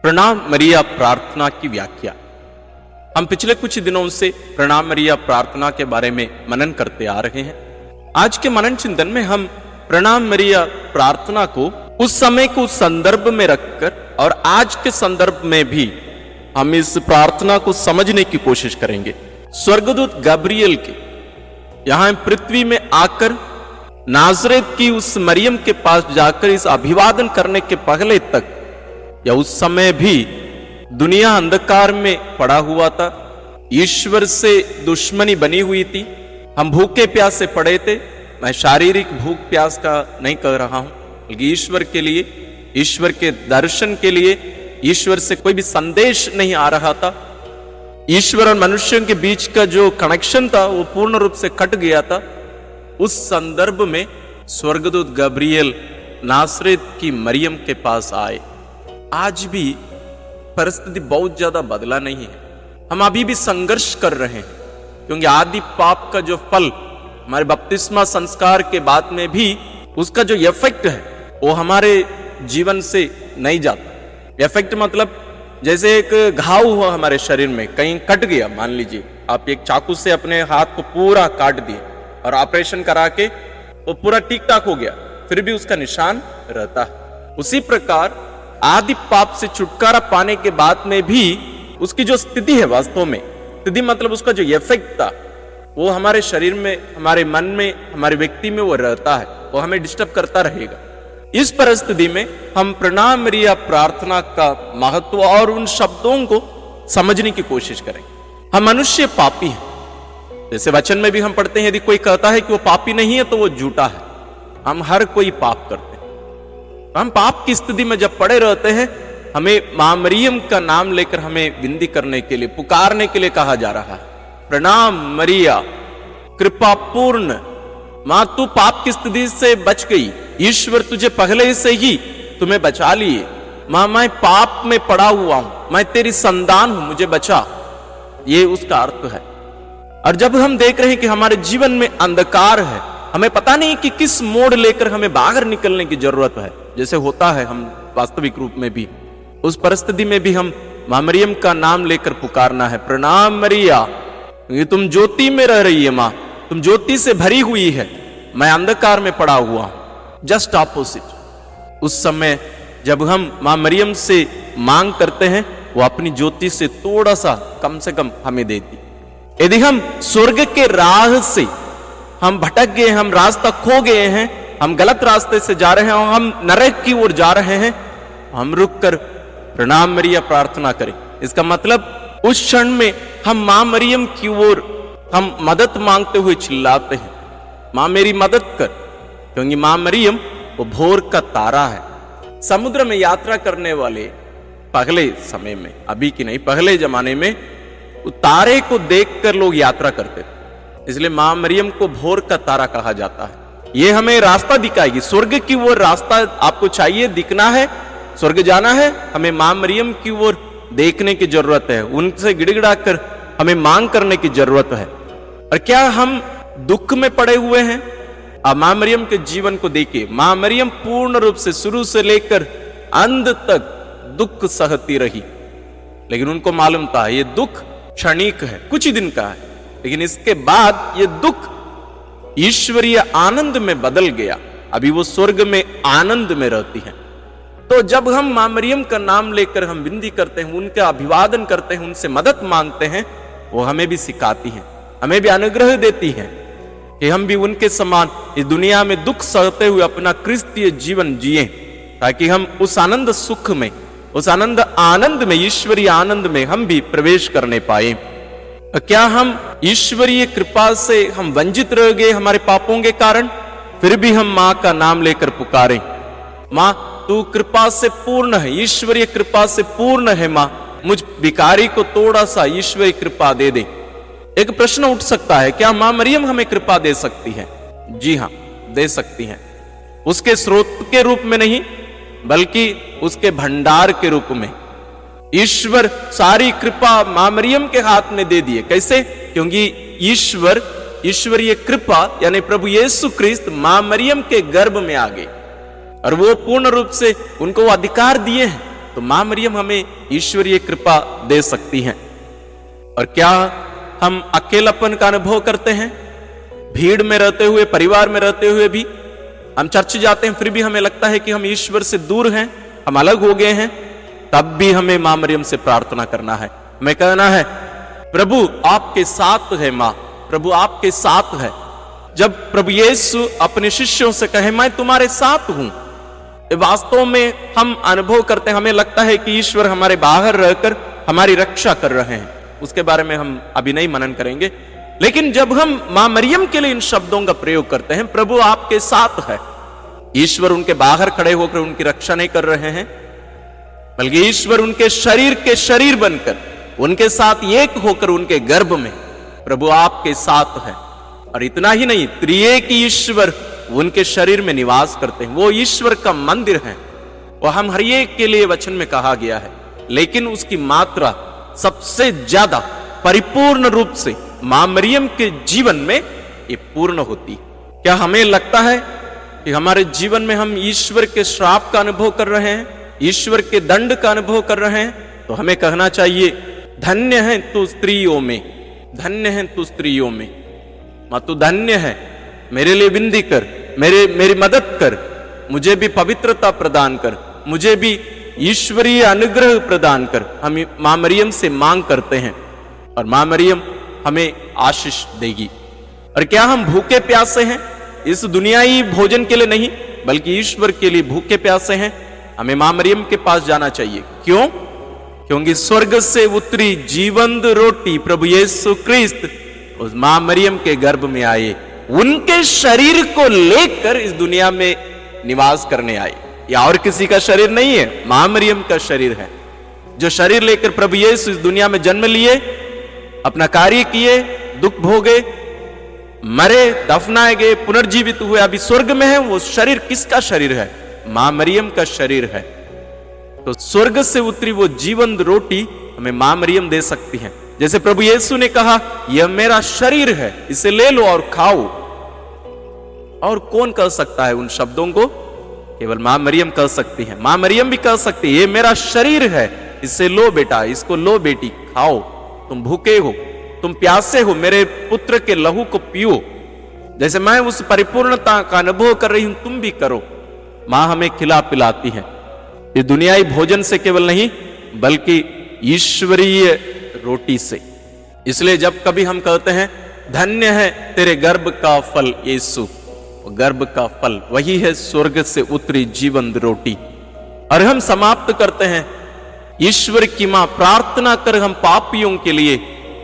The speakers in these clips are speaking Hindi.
प्रणाम मरिया प्रार्थना की व्याख्या। हम पिछले कुछ दिनों से प्रणाम मरिया प्रार्थना के बारे में मनन करते आ रहे हैं। आज के मनन चिंतन में हम प्रणाम मरिया प्रार्थना को उस समय को संदर्भ में रखकर और आज के संदर्भ में भी हम इस प्रार्थना को समझने की कोशिश करेंगे। स्वर्गदूत गब्रियल के यहां पृथ्वी में आकर नाजरेत की उस मरियम के पास जाकर इस अभिवादन करने के पहले तक या उस समय भी दुनिया अंधकार में पड़ा हुआ था। ईश्वर से दुश्मनी बनी हुई थी। हम भूखे प्यास से पड़े थे। मैं शारीरिक भूख प्यास का नहीं कह रहा हूं, बल्कि ईश्वर के लिए, ईश्वर के दर्शन के लिए, ईश्वर से कोई भी संदेश नहीं आ रहा था। ईश्वर और मनुष्यों के बीच का जो कनेक्शन था वो पूर्ण रूप से कट गया था। उस संदर्भ में स्वर्गदूत गब्रियल नासरेत की मरियम के पास आए। आज भी परिस्थिति बहुत ज्यादा बदला नहीं है। हम अभी भी संघर्ष कर रहे हैं, क्योंकि आदि पाप का जो फल हमारे बपतिस्मा संस्कार के बाद में भी उसका जो इफेक्ट है वो हमारे जीवन से नहीं जाता। इफेक्ट मतलब जैसे एक घाव हुआ हमारे शरीर में, कहीं कट गया, मान लीजिए आप एक चाकू से अपने हाथ को पूरा काट दिए और ऑपरेशन करा के वो पूरा ठीक ठाक हो गया, फिर भी उसका निशान रहता है। उसी प्रकार आदि पाप से छुटकारा पाने के बाद में भी उसकी जो स्थिति है, वास्तव में स्थिति मतलब उसका जो इफेक्ट था वो हमारे शरीर में, हमारे मन में, हमारे व्यक्ति में वो रहता है, वो हमें डिस्टर्ब करता रहेगा। इस परिस्थिति में हम प्रणाम मरिया प्रार्थना का महत्व और उन शब्दों को समझने की कोशिश करें। हम मनुष्य पापी हैं, जैसे वचन में भी हम पढ़ते हैं, यदि कोई कहता है कि वो पापी नहीं है तो वो झूठा है। हम हर कोई पाप करते हैं। हम पाप की स्थिति में जब पड़े रहते हैं, हमें मां मरियम का नाम लेकर हमें विनती करने के लिए, पुकारने के लिए कहा जा रहा है। प्रणाम मरिया कृपा पूर्ण, मां तू पाप की स्थिति से बच गई, ईश्वर तुझे पहले से ही तुम्हें बचा लिए। मां मैं पाप में पड़ा हुआ हूं, मैं तेरी संतान हूं, मुझे बचा। ये उसका अर्थ है। और जब हम देख रहे हैं कि हमारे जीवन में अंधकार है, हमें पता नहीं कि किस मोड़ लेकर हमें बाहर निकलने की जरूरत है, जैसे होता है हम वास्तविक रूप में भी, उस परिस्थिति में भी हम मां मरियम का नाम लेकर पुकारना है। प्रणाम मरिया, ये तुम ज्योति में रह रही है, मां तुम ज्योति से भरी हुई है, मैं अंधकार में पड़ा हुआ हूं। Just opposite. उस समय जब हम मां मरियम से मांग करते हैं, वो अपनी ज्योति से थोड़ा सा कम से कम हमें देती। यदि हम स्वर्ग के राह से हम भटक गए, हम रास्ता खो गए हैं, हम गलत रास्ते से जा रहे हैं और हम नरक की ओर जा रहे हैं, हम रुक कर प्रणाम मरिया प्रार्थना करें। इसका मतलब उस क्षण में हम मां मरियम की ओर हम मदद मांगते हुए चिल्लाते हैं, मां मेरी मदद कर, क्योंकि मां मरियम वो भोर का तारा है। समुद्र में यात्रा करने वाले पहले समय में, अभी की नहीं, पहले जमाने में तारे को देखकर लोग यात्रा करते थे, इसलिए मां मरियम को भोर का तारा कहा जाता है। ये हमें रास्ता दिखाएगी, स्वर्ग की ओर रास्ता आपको चाहिए, दिखना है, स्वर्ग जाना है, हमें मां मरियम की ओर देखने की जरूरत है, उनसे गिड़गिड़ा कर हमें मांग करने की जरूरत है। और क्या हम दुख में पड़े हुए हैं? अब मां मरियम के जीवन को देखिए। मां मरियम पूर्ण रूप से शुरू से लेकर अंत तक दुख सहती रही, लेकिन उनको मालूम था ये दुख क्षणिक है, कुछ ही दिन का है, लेकिन इसके बाद ये दुख ईश्वरीय आनंद में बदल गया। अभी वो स्वर्ग में आनंद में रहती हैं। तो जब हम मां मरियम का नाम लेकर हम विनती करते हैं, उनका अभिवादन करते हैं, उनसे मदद मांगते हैं, वो हमें भी सिखाती हैं, हमें भी अनुग्रह देती हैं कि हम भी उनके समान इस दुनिया में दुख सहते हुए अपना क्रिस्तीय जीवन जिए, ताकि हम उस आनंद सुख में, उस आनंद में, ईश्वरीय आनंद में हम भी प्रवेश करने पाए। क्या हम ईश्वरीय कृपा से हम वंचित रह गए हमारे पापों के कारण? फिर भी हम मां का नाम लेकर पुकारें, मां तू कृपा से पूर्ण है, ईश्वरीय कृपा से पूर्ण है, मां मुझ भिखारी को थोड़ा सा ईश्वरीय कृपा दे दे। एक प्रश्न उठ सकता है, क्या मां मरियम हमें कृपा दे सकती है? जी हां, दे सकती हैं। उसके स्रोत के रूप में नहीं, बल्कि उसके भंडार के रूप में। ईश्वर सारी कृपा मां मरियम के हाथ में दे दिए। कैसे? क्योंकि ईश्वर, ईश्वरीय कृपा यानी प्रभु यीशु क्रिस्त मां मरियम के गर्भ में आ गए और वो पूर्ण रूप से उनको अधिकार दिए हैं तो मां मरियम हमें ईश्वरीय कृपा दे सकती हैं। और क्या हम अकेलापन का अनुभव करते हैं? भीड़ में रहते हुए, परिवार में रहते हुए भी हम चर्च जाते हैं, फिर भी हमें लगता है कि हम ईश्वर से दूर हैं, हम अलग हो गए हैं, तब भी हमें मां मरियम से प्रार्थना करना है। हमें कहना है, प्रभु आपके साथ है, मां प्रभु आपके साथ है। जब प्रभु यीशु अपने शिष्यों से कहे मैं तुम्हारे साथ हूं, वास्तव में हम अनुभव करते हैं, हमें लगता है कि ईश्वर हमारे बाहर रहकर हमारी रक्षा कर रहे हैं। उसके बारे में हम अभी नहीं मनन करेंगे, लेकिन जब हम मां मरियम के लिए इन शब्दों का प्रयोग करते हैं, प्रभु आपके साथ है, ईश्वर उनके बाहर खड़े होकर उनकी रक्षा नहीं कर रहे हैं, बल्कि ईश्वर उनके शरीर के शरीर बनकर उनके साथ एक होकर उनके गर्भ में प्रभु आपके साथ है। और इतना ही नहीं, त्रिएक ईश्वर उनके शरीर में निवास करते हैं, वो ईश्वर का मंदिर है। वो हम हर एक के लिए वचन में कहा गया है, लेकिन उसकी मात्रा सबसे ज्यादा परिपूर्ण रूप से मां मरियम के जीवन में ये पूर्ण होती। क्या हमें लगता है कि हमारे जीवन में हम ईश्वर के श्राप का अनुभव कर रहे हैं, ईश्वर के दंड का अनुभव कर रहे हैं? तो हमें कहना चाहिए, धन्य है तू स्त्रियों में, धन्य है तू स्त्रियों में, मां तू धन्य है, मेरे लिए विनती कर, मेरी मदद कर, मुझे भी पवित्रता प्रदान कर, मुझे भी ईश्वरीय अनुग्रह प्रदान कर। हम मां मरियम से मांग करते हैं और मां मरियम हमें आशीष देगी। और क्या हम भूखे प्यासे हैं? इस दुनियाई भोजन के लिए नहीं, बल्कि ईश्वर के लिए भूखे प्यासे हैं। हमें मां मरियम के पास जाना चाहिए। क्यों? क्योंकि स्वर्ग से उतरी जीवंत रोटी प्रभु यीशु ख्रिस्त उस मां मरियम के गर्भ में आए, उनके शरीर को लेकर इस दुनिया में निवास करने आए। या और किसी का शरीर नहीं है, मां मरियम का शरीर है, जो शरीर लेकर प्रभु यीशु इस दुनिया में जन्म लिए, अपना कार्य किए, दुख भोगे, मरे, दफनाए गए, पुनर्जीवित हुए, अभी स्वर्ग में है। वो शरीर किसका शरीर है? मां मरियम का शरीर है। तो स्वर्ग से उतरी वो जीवंत रोटी हमें मां मरियम दे सकती है। जैसे प्रभु यीशु ने कहा, यह मेरा शरीर है, इसे ले लो और खाओ। और कौन कह सकता है उन शब्दों को? केवल मां मरियम कह सकती है। मां मरियम भी कह सकती है, ये मेरा शरीर है, इसे लो बेटा, इसको लो बेटी, खाओ। तुम भूखे हो, तुम प्यासे हो, मेरे पुत्र के लहू को पियो। जैसे मैं उस परिपूर्णता का अनुभव कर रही हूं, तुम भी करो। मां हमें खिला पिलाती है, ये दुनियाई भोजन से केवल नहीं, बल्कि ईश्वरीय रोटी से। इसलिए जब कभी हम कहते हैं धन्य है तेरे गर्भ का फल यीशु, गर्भ का फल वही है स्वर्ग से उतरी जीवंत रोटी। और हम समाप्त करते हैं, ईश्वर की मां प्रार्थना कर हम पापियों के लिए,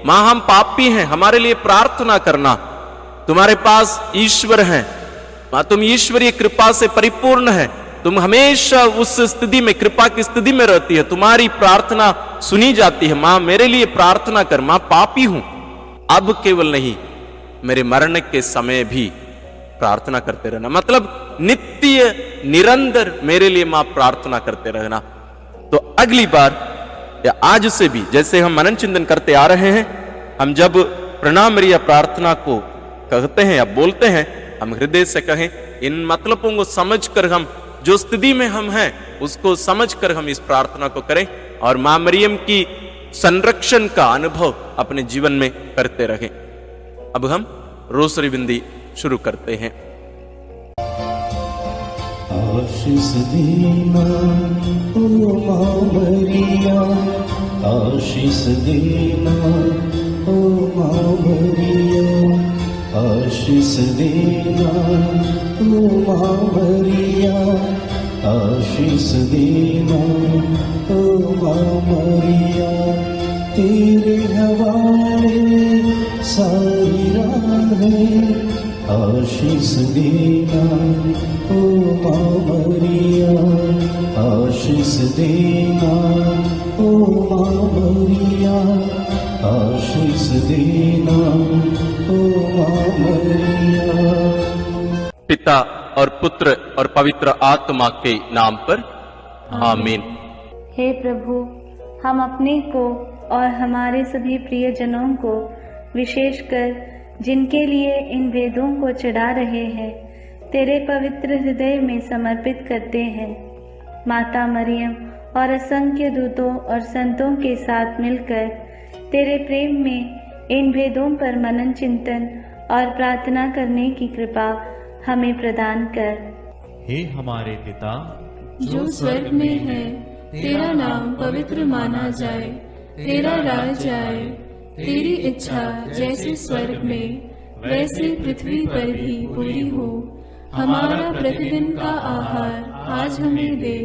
मां हम पापी हैं, हमारे लिए प्रार्थना करना। तुम्हारे पास ईश्वर है मां, तुम ईश्वरीय कृपा से परिपूर्ण है, तुम हमेशा उस स्थिति में, कृपा की स्थिति में रहती है, तुम्हारी प्रार्थना सुनी जाती है। मां मेरे लिए प्रार्थना कर, मां पापी हूं, अब केवल नहीं, मेरे मरने के समय भी प्रार्थना करते रहना। मतलब नित्य निरंतर मेरे लिए मां प्रार्थना करते रहना। तो अगली बार या आज से भी, जैसे हम मनन चिंतन करते आ रहे हैं, हम जब प्रणाम मरिया प्रार्थना को कहते हैं या बोलते हैं, हम हृदय से कहें, इन मतलबों को समझकर, हम जो स्थिति में हम हैं उसको समझकर हम इस प्रार्थना को करें और मां मरियम की संरक्षण का अनुभव अपने जीवन में करते रहें। अब हम रोसरी बिंदी शुरू करते हैं। आशीष देना ओ मां मरिया, आशीष देना ओ मां मरिया, आशीष देना ओ मां मरिया, आशीष देना ओ मां मरिया। तेरे हवाले सारी राहें, आशीष देना ओ मां मरिया, आशीष देना ओ मां मरिया, आशीष देना ओ मां मरिया। पिता और पुत्र और पवित्र आत्मा के नाम पर आमीन। हे प्रभु, हम अपने को और हमारे सभी प्रियजनों को, विशेषकर जिनके लिए इन वेदों को चढ़ा रहे हैं, तेरे पवित्र हृदय में समर्पित करते हैं। माता मरियम और असंख्य दूतों और संतों के साथ मिलकर तेरे प्रेम में इन भेदों पर मनन चिंतन और प्रार्थना करने की कृपा हमें प्रदान कर। हे हमारे पिता जो स्वर्ग में है, तेरा नाम पवित्र माना जाए, तेरा राज्य आए, तेरी इच्छा जैसे स्वर्ग में वैसे पृथ्वी पर भी पूरी हो। हमारा प्रतिदिन का आहार आज हमें दे,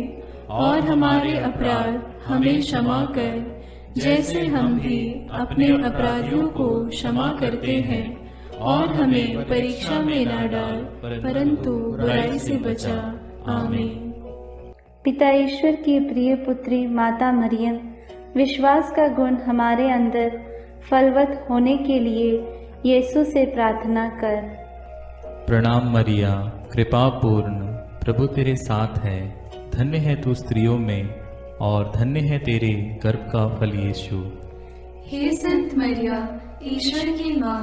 और हमारे अपराध हमें क्षमा कर, जैसे हम भी अपने अपराधियों को क्षमा करते हैं, और हमें परीक्षा में न डाल, परंतु बुराई से बचा। आमीन। पिता ईश्वर की प्रिय पुत्री माता मरियम, विश्वास का गुण हमारे अंदर फलवत होने के लिए यीशु से प्रार्थना कर। प्रणाम मरिया, कृपा पूर्ण, प्रभु तेरे साथ है। धन्य है तू स्त्रियों में, और धन्य है तेरे गर्भ का फल यीशु। हे संत मरिया, ईश्वर की माँ,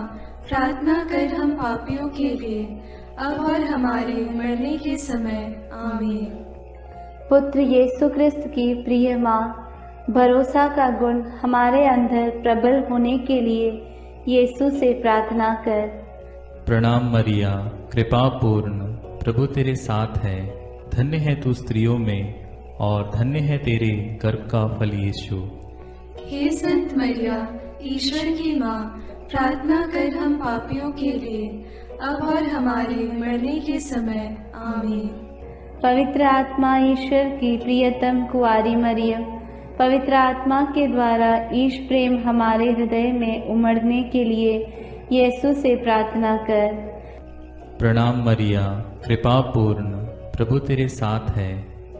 प्रार्थना कर हम पापियों के लिए, अब और हमारे मरने के समय। आमीन। पुत्र यीशु क्रिस्त की प्रिय माँ, भरोसा का गुण हमारे अंदर प्रबल होने के लिए यीशु से प्रार्थना कर। प्रणाम मरिया, कृपा पूर्ण, प्रभु तेरे साथ है। धन्य है तू स्त्रियों में, और धन्य है तेरे गर्भ का फल यीशु। हे संत मरिया, ईश्वर की माँ, प्रार्थना कर हम पापियों के लिए, अब और हमारे मरने के समय। आमीन। पवित्र आत्मा ईश्वर की प्रियतम कुंवारी मरियम, पवित्र आत्मा के द्वारा ईश प्रेम हमारे हृदय में उमड़ने के लिए यीशु से प्रार्थना कर। प्रणाम मरिया, कृपा पूर्ण, प्रभु तेरे साथ है।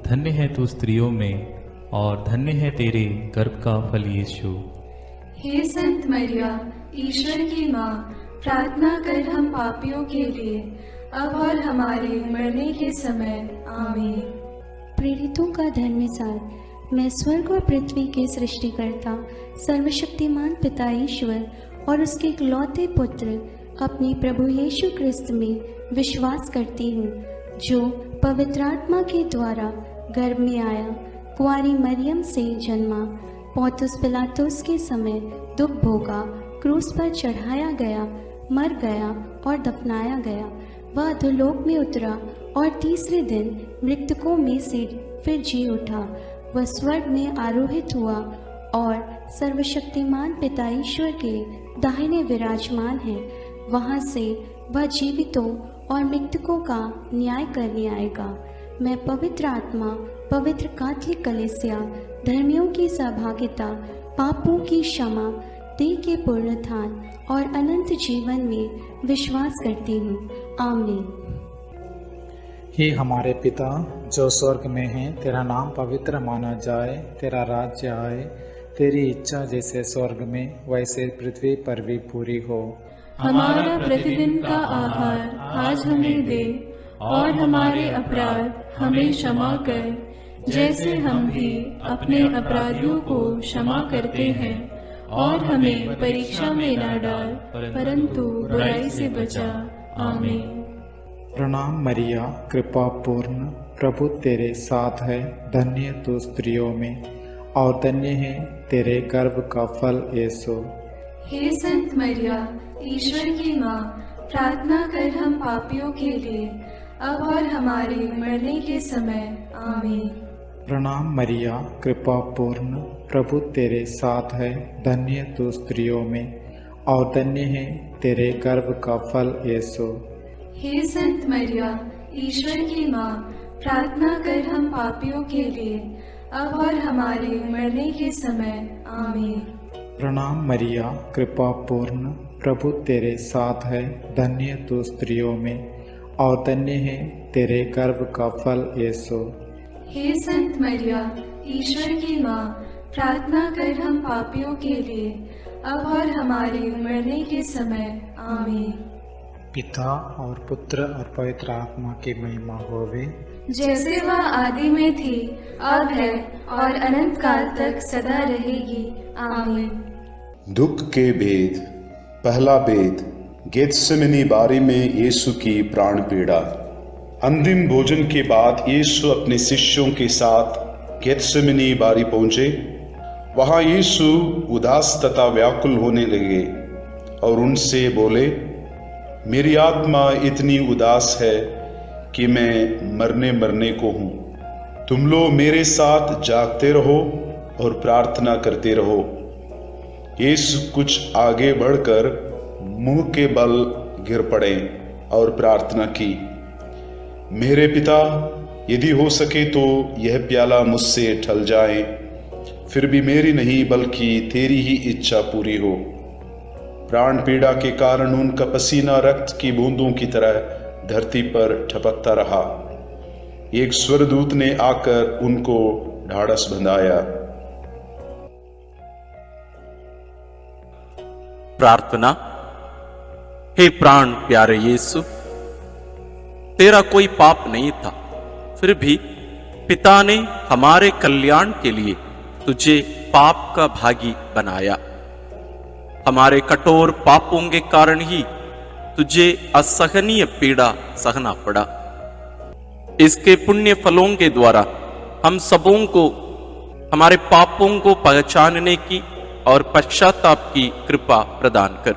धन्य है तू स्त्रियों में, और धन्य है तेरे गर्भ का फल यीशु। हे संत मरिया, ईश्वर की माँ, प्रार्थना कर हम पापियों के लिए, अब और हमारे मरने के समय। आमीन। प्रेरितों का धर्मसार। मैं स्वर्ग और पृथ्वी के सृष्टिकर्ता सर्वशक्तिमान पिता ईश्वर और उसके इकलौते पुत्र अपने प्रभु यीशु क्रिस्त में विश्वास करती हूँ, जो पवित्र आत्मा के द्वारा गर्भ में आया, कुंवारी मरियम से जन्मा, पौंतुस पिलातुस के समय दुख भोगा, क्रूस पर चढ़ाया गया, मर गया और दफनाया गया। वह अधोलोक में उतरा और तीसरे दिन मृतकों में से फिर जी उठा। वह स्वर्ग में आरोहित हुआ और सर्वशक्तिमान पिता ईश्वर के दाहिने विराजमान है। वहाँ से वह जीवितों और मृतकों का न्याय करने आएगा। मैं पवित्र आत्मा, पवित्र कैथोलिक कलीसिया, धर्मियों की सहभागिता, पापों की क्षमा, देह के पुनरुत्थान और अनंत जीवन में विश्वास करती हूँ। आमीन। हे हमारे पिता जो स्वर्ग में है, तेरा नाम पवित्र माना जाए, तेरा राज्य आए, तेरी इच्छा जैसे स्वर्ग में वैसे पृथ्वी पर भी पूरी हो। हमारा प्रतिदिन का आहार आज हमें दे, और हमारे अपराध हमें क्षमा कर, जैसे हम भी अपने अपराधियों को क्षमा करते हैं, और हमें परीक्षा में न डाल, परंतु बुराई से बचा। आमीन। प्रणाम मरिया, कृपा पूर्ण, प्रभु तेरे साथ है। धन्य तू स्त्रियों में, और धन्य है तेरे गर्भ का फल यीशु। हे संत मरिया, ईश्वर की माँ, प्रार्थना कर हम पापियों के लिए, अब और हमारे मरने के समय। आमीन। प्रणाम मरिया, कृपा पूर्ण, प्रभु तेरे साथ है। धन्य तू स्त्रियों में, और धन्य है तेरे गर्भ का फल यीशु। हे संत मरिया, ईश्वर की माँ, प्रार्थना कर हम पापियों के लिए, अब और हमारे मरने के समय। आमीन। प्रणाम मरिया, कृपा पूर्ण, प्रभु तेरे साथ है। धन्य तू स्त्रियों में, और धन्य है तेरे गर्भ का फल यीशु। हे संत मरिया, ईश्वर की माँ, प्रार्थना कर हम पापियों के लिए, अब और हमारे मरने के समय। आमीन। पिता और पुत्र और पवित्र आत्मा की महिमा होवे, जैसे वह आदि में थी, अब है, और अनंत काल तक सदा रहेगी। आमीन। दुख के भेद। पहला भेद, गेत्सेमनी बारी में यीशु की प्राण पीड़ा। अंतिम भोजन के बाद यीशु अपने शिष्यों के साथ गेत्सेमनी बारी पहुंचे, वहां यीशु उदास तथा व्याकुल होने लगे और उनसे बोले, मेरी आत्मा इतनी उदास है कि मैं मरने को हूं। तुम लोग मेरे साथ जागते रहो और प्रार्थना करते रहो। यीशु कुछ आगे बढ़कर मुंह के बल गिर पड़े और प्रार्थना की, मेरे पिता, यदि हो सके तो यह प्याला मुझसे टल जाए, फिर भी मेरी नहीं बल्कि तेरी ही इच्छा पूरी हो। प्राण पीड़ा के कारण उनका पसीना रक्त की बूंदों की तरह धरती पर टपकता रहा। एक स्वर्गदूत ने आकर उनको ढाढ़स बंधाया। प्रार्थना। हे प्राण प्यारे यीशु, तेरा कोई पाप नहीं था, फिर भी पिता ने हमारे कल्याण के लिए तुझे पाप का भागी बनाया। हमारे कठोर पापों के कारण ही तुझे असहनीय पीड़ा सहना पड़ा। इसके पुण्य फलों के द्वारा हम सबों को हमारे पापों को पहचानने की और पश्चाताप की कृपा प्रदान कर।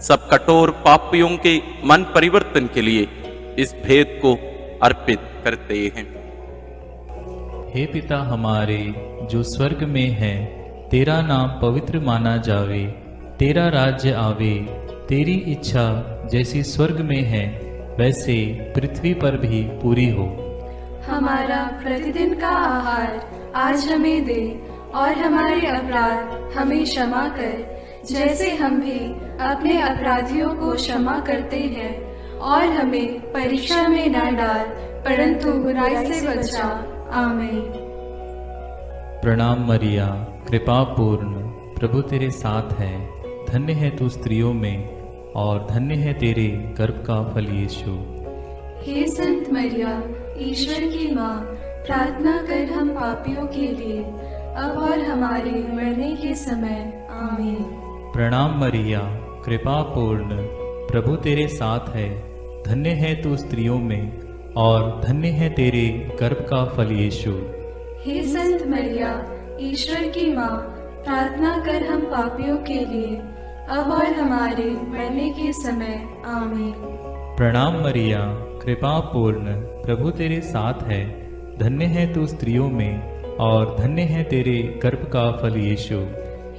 सब कठोर पापियों के मन परिवर्तन के लिए इस भेद को अर्पित करते हैं। हे पिता हमारे जो स्वर्ग में है, तेरा नाम पवित्र माना जावे, तेरा राज्य आवे, तेरी इच्छा जैसी स्वर्ग में है वैसे पृथ्वी पर भी पूरी हो। हमारा प्रतिदिन का आहार आज हमें दे, और हमारे अपराध हमें क्षमा कर, जैसे हम भी अपने अपराधियों को क्षमा करते हैं, और हमें परीक्षा में न डाल, परंतु बुराई से बचा। आमीन। प्रणाम मरिया, कृपा पूर्ण, प्रभु तेरे साथ है, धन्य है तू स्त्रियों में और धन्य है तेरे गर्भ का फल यीशु। हे संत मरिया, ईश्वर की माँ, प्रार्थना कर हम पापियों के लिए, अब और हमारे मरने के समय। आमीन। प्रणाम मरिया, कृपा पूर्ण, प्रभु तेरे साथ है, धन्य है तू स्त्रियों में और धन्य है तेरे गर्भ का फल यीशु। हे संत मरिया, ईश्वर की माँ, प्रार्थना कर हम पापियों के लिए, अब और हमारे मरने के समय। आमीन। प्रणाम मरिया, कृपा पूर्ण, प्रभु तेरे साथ है, धन्य है तू स्त्रियों में और धन्य है तेरे गर्भ का फल यीशु।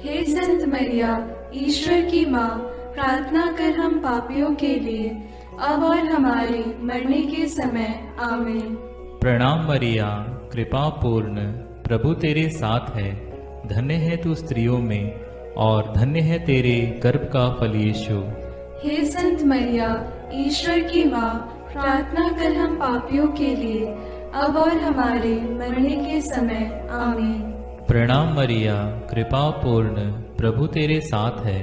हे संत मरिया, ईश्वर की माँ, प्रार्थना कर हम पापियों के लिए, अब और हमारे मरने के समय। आमीन। प्रणाम मरिया, कृपा पूर्ण, प्रभु तेरे साथ है, धन्य है तू स्त्रियों में और धन्य है तेरे गर्भ का फल यीशु। हे संत मरिया, ईश्वर की माँ, प्रार्थना कर हम पापियों के लिए, अब और हमारे मरने के समय। आमीन। प्रणाम मरिया, कृपा पूर्ण, प्रभु तेरे साथ है,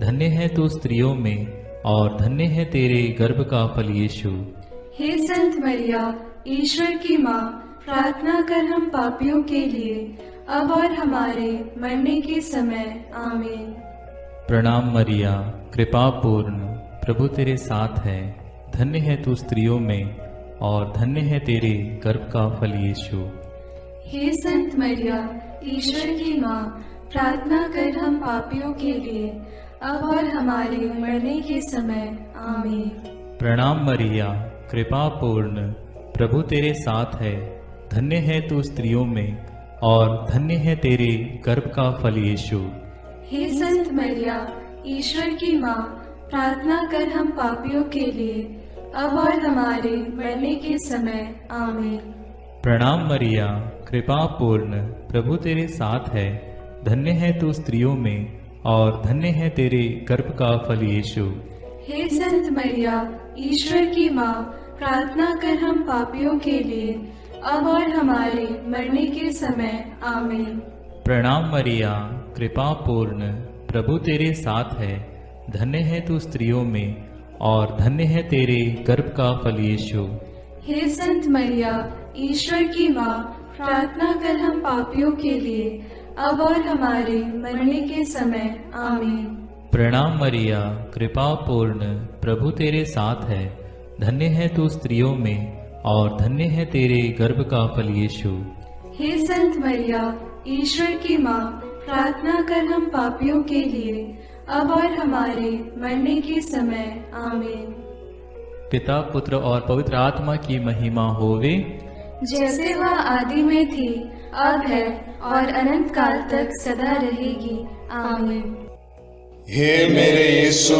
धन्य है तू स्त्रियों में और धन्य है तेरे गर्भ का फल यीशु। हे संत मरिया, ईश्वर की माँ, प्रार्थना कर हम पापियों के लिए, अब और हमारे मरने के समय। आमीन। प्रणाम मरिया, कृपा पूर्ण, प्रभु तेरे साथ है, धन्य है तू स्त्रियों में और धन्य है तेरे गर्भ का फल यीशु। हे संत मरिया, ईश्वर की माँ, प्रार्थना कर हम पापियों के लिए, अब और हमारे मरने के समय। आमीन। प्रणाम मरिया, कृपा पूर्ण, प्रभु तेरे साथ है, धन्य है तू स्त्रियों में और धन्य है तेरे गर्भ का फल यीशु। हे संत मरिया, ईश्वर की माँ, प्रार्थना कर हम पापियों के लिए, अब और हमारे मरने के समय। आमीन। प्रणाम मरिया, कृपा पूर्ण, प्रभु तेरे साथ है, धन्य है तू स्त्रियों में और धन्य है तेरे गर्भ का फल यीशु। हे संत मरिया, ईश्वर की माँ, प्रार्थना कर हम पापियों के लिए, अब और हमारे मरने के समय। आमीन। प्रणाम मरिया, कृपा पूर्ण, प्रभु तेरे साथ है, धन्य है तू स्त्रियों में और धन्य है तेरे गर्भ का फल यीशु। हे संत मरिया, ईश्वर की माँ, प्रार्थना कर हम पापियों के लिए, अब और हमारे मरने के समय। आमीन। प्रणाम मरिया, कृपा पूर्ण, प्रभु तेरे साथ है, धन्य है तू स्त्रियों में और धन्य है तेरे गर्भ का फल यीशु। हे संत मरिया, ईश्वर की माँ, प्रार्थना कर हम पापियों के लिए, अब और हमारे मरने के समय। आमीन। पिता, पुत्र और पवित्र आत्मा की महिमा होवे, जैसे वह आदि में थी, अब है और अनंत काल तक सदा रहेगी। आमीन। हे मेरे यीशु,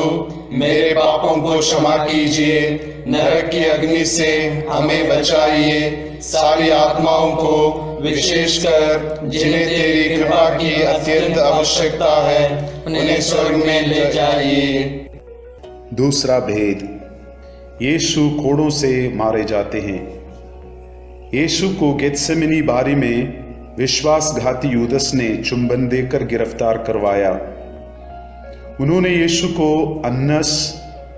मेरे पापों को क्षमा कीजिए, नरक की अग्नि से हमें बचाइए, सारी आत्माओं को, विशेषकर जिन्हें तेरी कृपा की अत्यंत आवश्यकता है, उन्हें स्वर्ग में ले जाइए। दूसरा भेद, यीशु कोड़ों से मारे जाते हैं। यीशु को गेत्सेमनी बारी में विश्वासघाती यूदस ने चुंबन देकर गिरफ्तार करवाया। उन्होंने यीशु को अन्नस,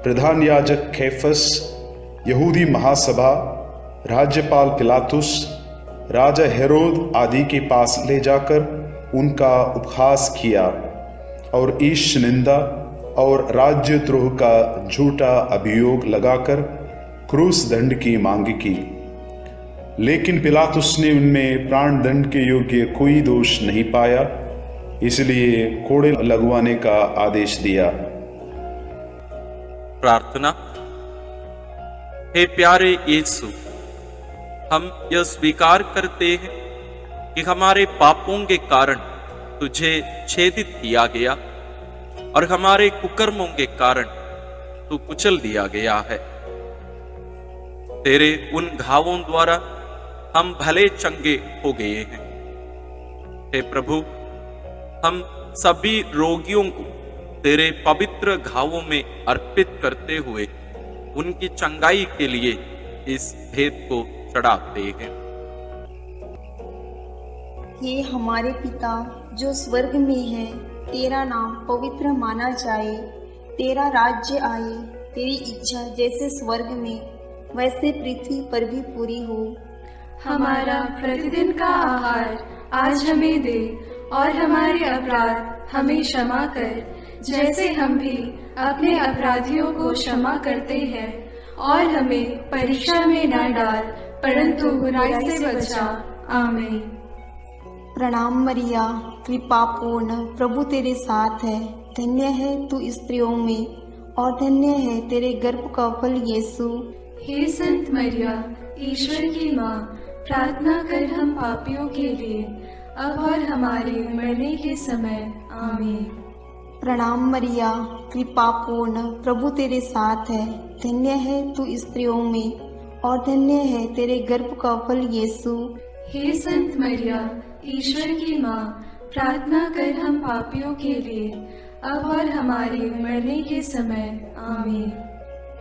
प्रधान याजक कैफस, यहूदी महासभा, राज्यपाल पिलातुस, राजा हेरोद आदि के पास ले जाकर उनका उपहास किया और ईश निंदा और राज्यद्रोह का झूठा अभियोग लगाकर क्रूस दंड की मांग की। लेकिन पिलातुस ने उनमें प्राण दंड के योग्य कोई दोष नहीं पाया, इसलिए कोड़े लगवाने का आदेश दिया। प्रार्थना। हे प्यारे यीशु, हम यह स्वीकार करते हैं कि हमारे पापों के कारण तुझे छेदित किया गया और हमारे कुकर्मों के कारण तू कुचल दिया गया है। तेरे उन घावों द्वारा हम भले चंगे हो गए हैं। हे प्रभु, हम सभी रोगियों को तेरे पवित्र घावों में अर्पित करते हुए उनकी चंगाई के लिए इस भेद को चढ़ाते हैं। हे हमारे पिता जो स्वर्ग में है, तेरा नाम पवित्र माना जाए, तेरा राज्य आए, तेरी इच्छा जैसे स्वर्ग में वैसे पृथ्वी पर भी पूरी हो। हमारा प्रतिदिन का आहार आज हमें दे और हमारे अपराध हमें क्षमा कर, जैसे हम भी अपने अपराधियों को क्षमा करते हैं, और हमें परीक्षा में न डाल, परंतु बुराई से बचा। आमीन। प्रणाम मरिया, कृपा पूर्ण, प्रभु तेरे साथ है, धन्य है तू स्त्रियों में और धन्य है तेरे गर्भ का फल यीशु। हे संत मरिया, ईश्वर की माँ, प्रार्थना कर हम पापियों के लिए, अब और हमारे मरने के समय। आमीन। प्रणाम मरिया, कृपा पूर्ण, प्रभु तेरे साथ है, धन्य है तू स्त्रियों में और धन्य है तेरे गर्भ का फल यीशु। हे संत मरिया, ईश्वर की माँ, प्रार्थना कर हम पापियों के लिए, अब और हमारे मरने के समय। आमीन।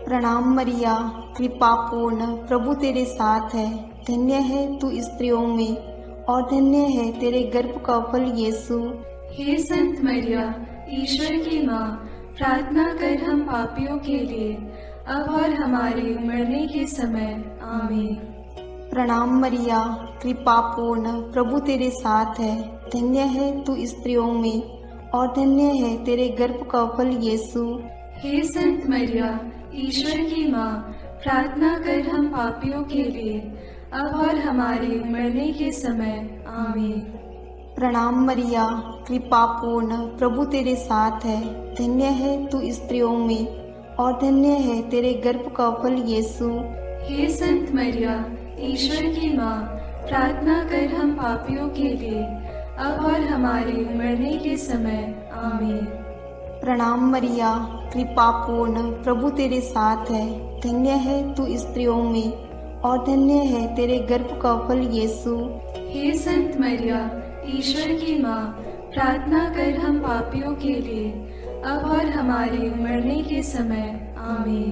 प्रणाम मरिया, कृपा पूर्ण, प्रभु तेरे साथ है, धन्य है तू स्त्रियों में और धन्य है तेरे गर्भ का फल यीशु। हे संत मरिया, ईश्वर की माँ, प्रार्थना कर हम पापियों के लिए, अब और हमारे मरने के समय। आमीन। प्रणाम मरिया, कृपा पूर्ण, प्रभु तेरे साथ है, धन्य है तू स्त्रियों में और धन्य है तेरे गर्भ का फल यीशु। हे संत मरिया, ईश्वर की माँ, प्रार्थना कर हम पापियों के लिए, अब और हमारे मरने के समय। आमीन। प्रणाम मरिया, कृपा पूर्ण, प्रभु तेरे साथ है, धन्य है तू स्त्रियों में और धन्य है तेरे गर्भ का फल यीशु। हे संत मरिया, ईश्वर की माँ, प्रार्थना कर हम पापियों के लिए, अब और हमारे मरने के समय। आमीन। प्रणाम मरिया, कृपा पूर्ण, प्रभु तेरे साथ है, धन्य है तू स्त्रियों में और धन्य है तेरे गर्भ का फल यीशु। हे संत मरिया, ईश्वर की माँ, प्रार्थना कर हम पापियों के लिए, अब और हमारे मरने के समय। आमीन।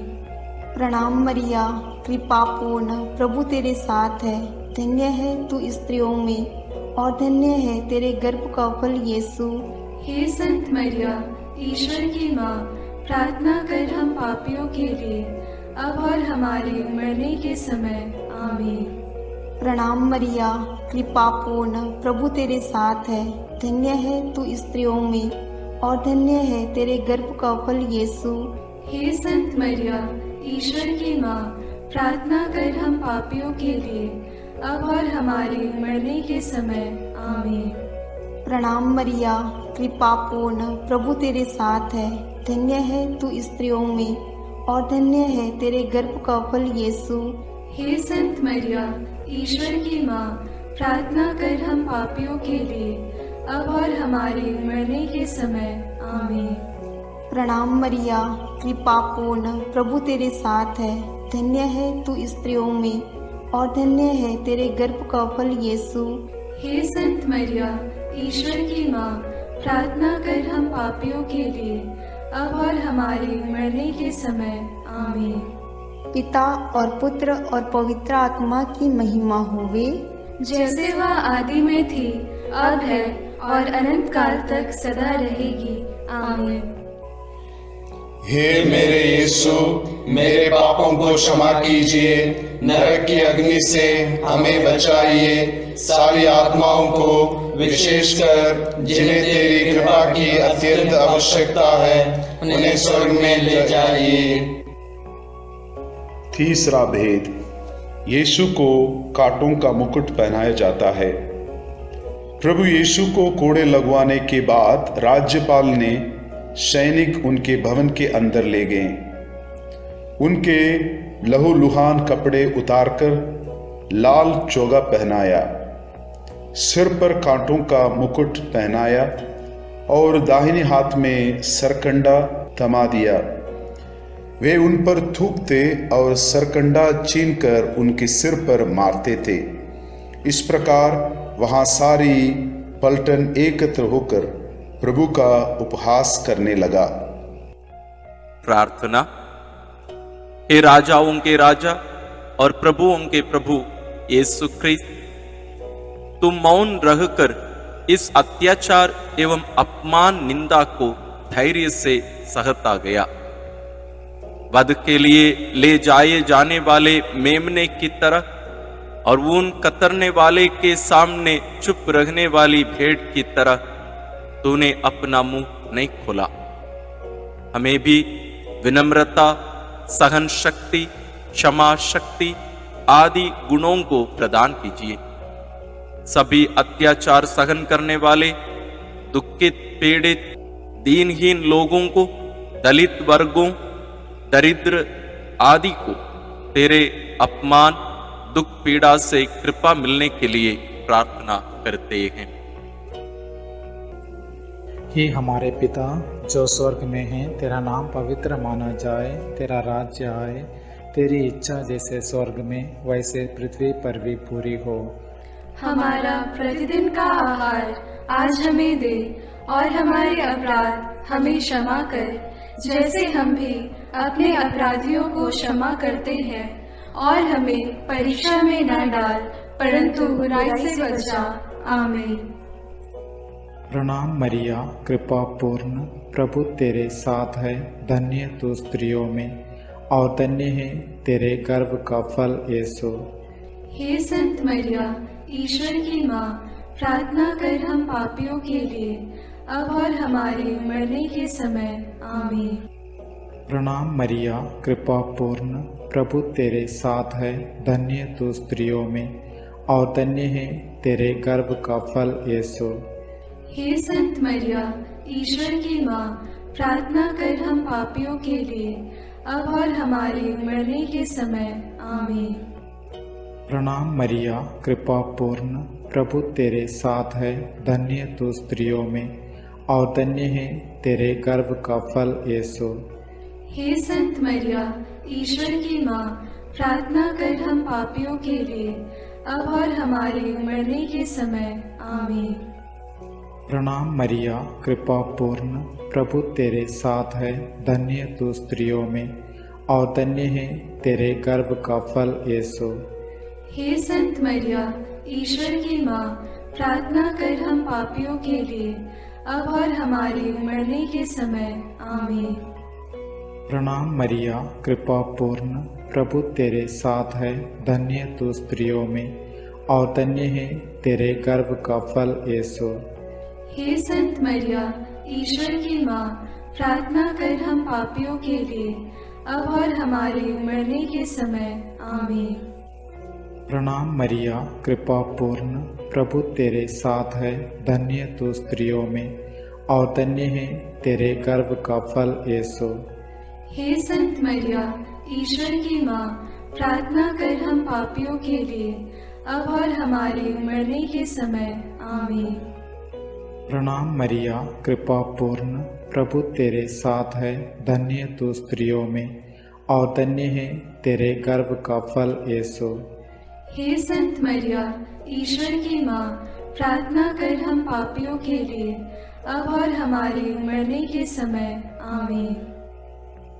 प्रणाम मरिया, कृपा पूर्ण, प्रभु तेरे साथ है, धन्य है तू स्त्रियों में और धन्य है तेरे गर्भ का फल यीशु। हे संत मरिया, ईश्वर की माँ, प्रार्थना कर हम पापियों के लिए, अब और हमारे मरने के समय। आमीन। प्रणाम मरिया, कृपा पूर्ण, प्रभु तेरे साथ है, धन्य है तू स्त्रियों में और धन्य है तेरे गर्भ का फल यीशु। हे संत मरिया, ईश्वर की माँ, प्रार्थना कर हम पापियों के लिए, अब और हमारे मरने के समय आमीन। प्रणाम मरिया, कृपा पूर्ण, प्रभु तेरे साथ है। धन्य है तू स्त्रियों में और धन्य है तेरे गर्भ का फल यीशु। हे संत मरिया, ईश्वर की माँ, प्रार्थना कर हम पापियों के लिए, अब और हमारे मरने के समय आमीन। प्रणाम मरिया, कृपा पूर्ण, प्रभु तेरे साथ है। धन्य है तू स्त्रियों में और धन्य है तेरे गर्भ का फल यीशु। हे संत मरिया, ईश्वर की माँ, प्रार्थना कर हम पापियों के लिए, अब और हमारे मरने के समय आमीन। पिता और पुत्र और पवित्र आत्मा की महिमा होवे, जैसे वह आदि में थी, अब है और अनंत काल तक सदा रहेगी। आमीन। हे मेरे यीशु, मेरे पापों को क्षमा कीजिए, नरक की अग्नि से हमें बचाइए, सारी आत्माओं को विशेषकर जिन्हें तेरी कृपा की अत्यंत आवश्यकता है उन्हें स्वर्ग में ले जाइए। तीसरा भेद, यीशु को कांटों का मुकुट पहनाया जाता है। प्रभु यीशु को कोड़े लगवाने के बाद राज्यपाल ने सैनिक उनके भवन के अंदर ले गए। उनके लहूलुहान कपड़े उतारकर लाल चोगा पहनाया, सिर पर कांटों का मुकुट पहनाया और दाहिने हाथ में सरकंडा थमा दिया। वे उन पर थूकते और सरकंडा छीनकर उनके सिर पर मारते थे। इस प्रकार वहां सारी पलटन एकत्र होकर प्रभु का उपहास करने लगा। प्रार्थना। हे राजाओं के राजा और प्रभुओं के प्रभु यीशु ख्रीस्त, तुम मौन रहकर इस अत्याचार एवं अपमान निंदा को धैर्य से सहता गया। वध के लिए ले जाए जाने वाले मेमने की तरह और ऊन कतरने वाले के सामने चुप रहने वाली भेड़ की तरह तूने अपना मुंह नहीं खोला। हमें भी विनम्रता, सहन शक्ति, क्षमा शक्ति आदि गुणों को प्रदान कीजिए। सभी अत्याचार सहन करने वाले, दुखित, पीड़ित, दीनहीन लोगों को, दलित वर्गों, दरिद्र आदि को तेरे अपमान, दुख, पीड़ा से कृपा मिलने के लिए प्रार्थना करते हैं। हे हमारे पिता जो स्वर्ग में है, तेरा नाम पवित्र माना जाए, तेरा राज्य आए, तेरी इच्छा जैसे स्वर्ग में वैसे पृथ्वी पर भी पूरी हो। हमारा प्रतिदिन का आहार आज हमें दे और हमारे अपराध हमें क्षमा कर, जैसे हम भी अपने अपराधियों को क्षमा करते हैं, और हमें परीक्षा में न डाल परंतु बुराई से बचा। आमीन। प्रणाम मरिया, कृपा पूर्ण, प्रभु तेरे साथ है। धन्य तू स्त्रियों में और धन्य है तेरे गर्भ का फल यीशु। हे संत मरिया, ईश्वर की माँ, प्रार्थना कर हम पापियों के लिए, अब और हमारे मरने के समय। आमीन। प्रणाम मरिया, कृपा पूर्ण, प्रभु तेरे साथ है। धन्य तू स्त्रियों में और धन्य है तेरे गर्भ का फल यीशु। हे संत मरिया, ईश्वर की माँ, प्रार्थना कर हम पापियों के लिए, अब और हमारे मरने के समय। आमीन। प्रणाम मरिया, कृपा पूर्ण, प्रभु तेरे साथ है। धन्य तू स्त्रियों में और धन्य है तेरे गर्भ का फल यीशु। हे संत मरिया, ईश्वर की माँ, प्रार्थना कर हम पापियों के लिए, अब और हमारे मरने के समय। आमीन। प्रणाम मरिया, कृपा पूर्ण, प्रभु तेरे साथ है। धन्य तू स्त्रियों में और धन्य है तेरे गर्भ का फल यीशु। हे संत मरिया, ईश्वर की माँ, प्रार्थना कर हम पापियों के लिए, अब और हमारे मरने के समय। आमीन। प्रणाम मरिया, कृपा पूर्ण, प्रभु तेरे साथ है। धन्य तू स्त्रियों में और धन्य है तेरे गर्भ का फल यीशु। हे संत मरिया, ईश्वर की माँ, प्रार्थना कर हम पापियों के लिए, अब और हमारे मरने के समय। आमीन। प्रणाम मरिया, कृपा पूर्ण, प्रभु तेरे साथ है, धन्य तू स्त्रियों में और धन्य है तेरे गर्भ का फल यीशु। हे संत मरिया, ईश्वर की माँ, प्रार्थना कर हम पापियों के लिए, अब और हमारे मरने के समय। आमीन। प्रणाम मरिया, कृपा पूर्ण, प्रभु तेरे साथ है, धन्य तू स्त्रियों में और धन्य है तेरे गर्भ का फल यीशु। हे संत मरिया, ईश्वर की माँ, प्रार्थना कर हम पापियों के लिए, अब और हमारे मरने के समय। आमीन।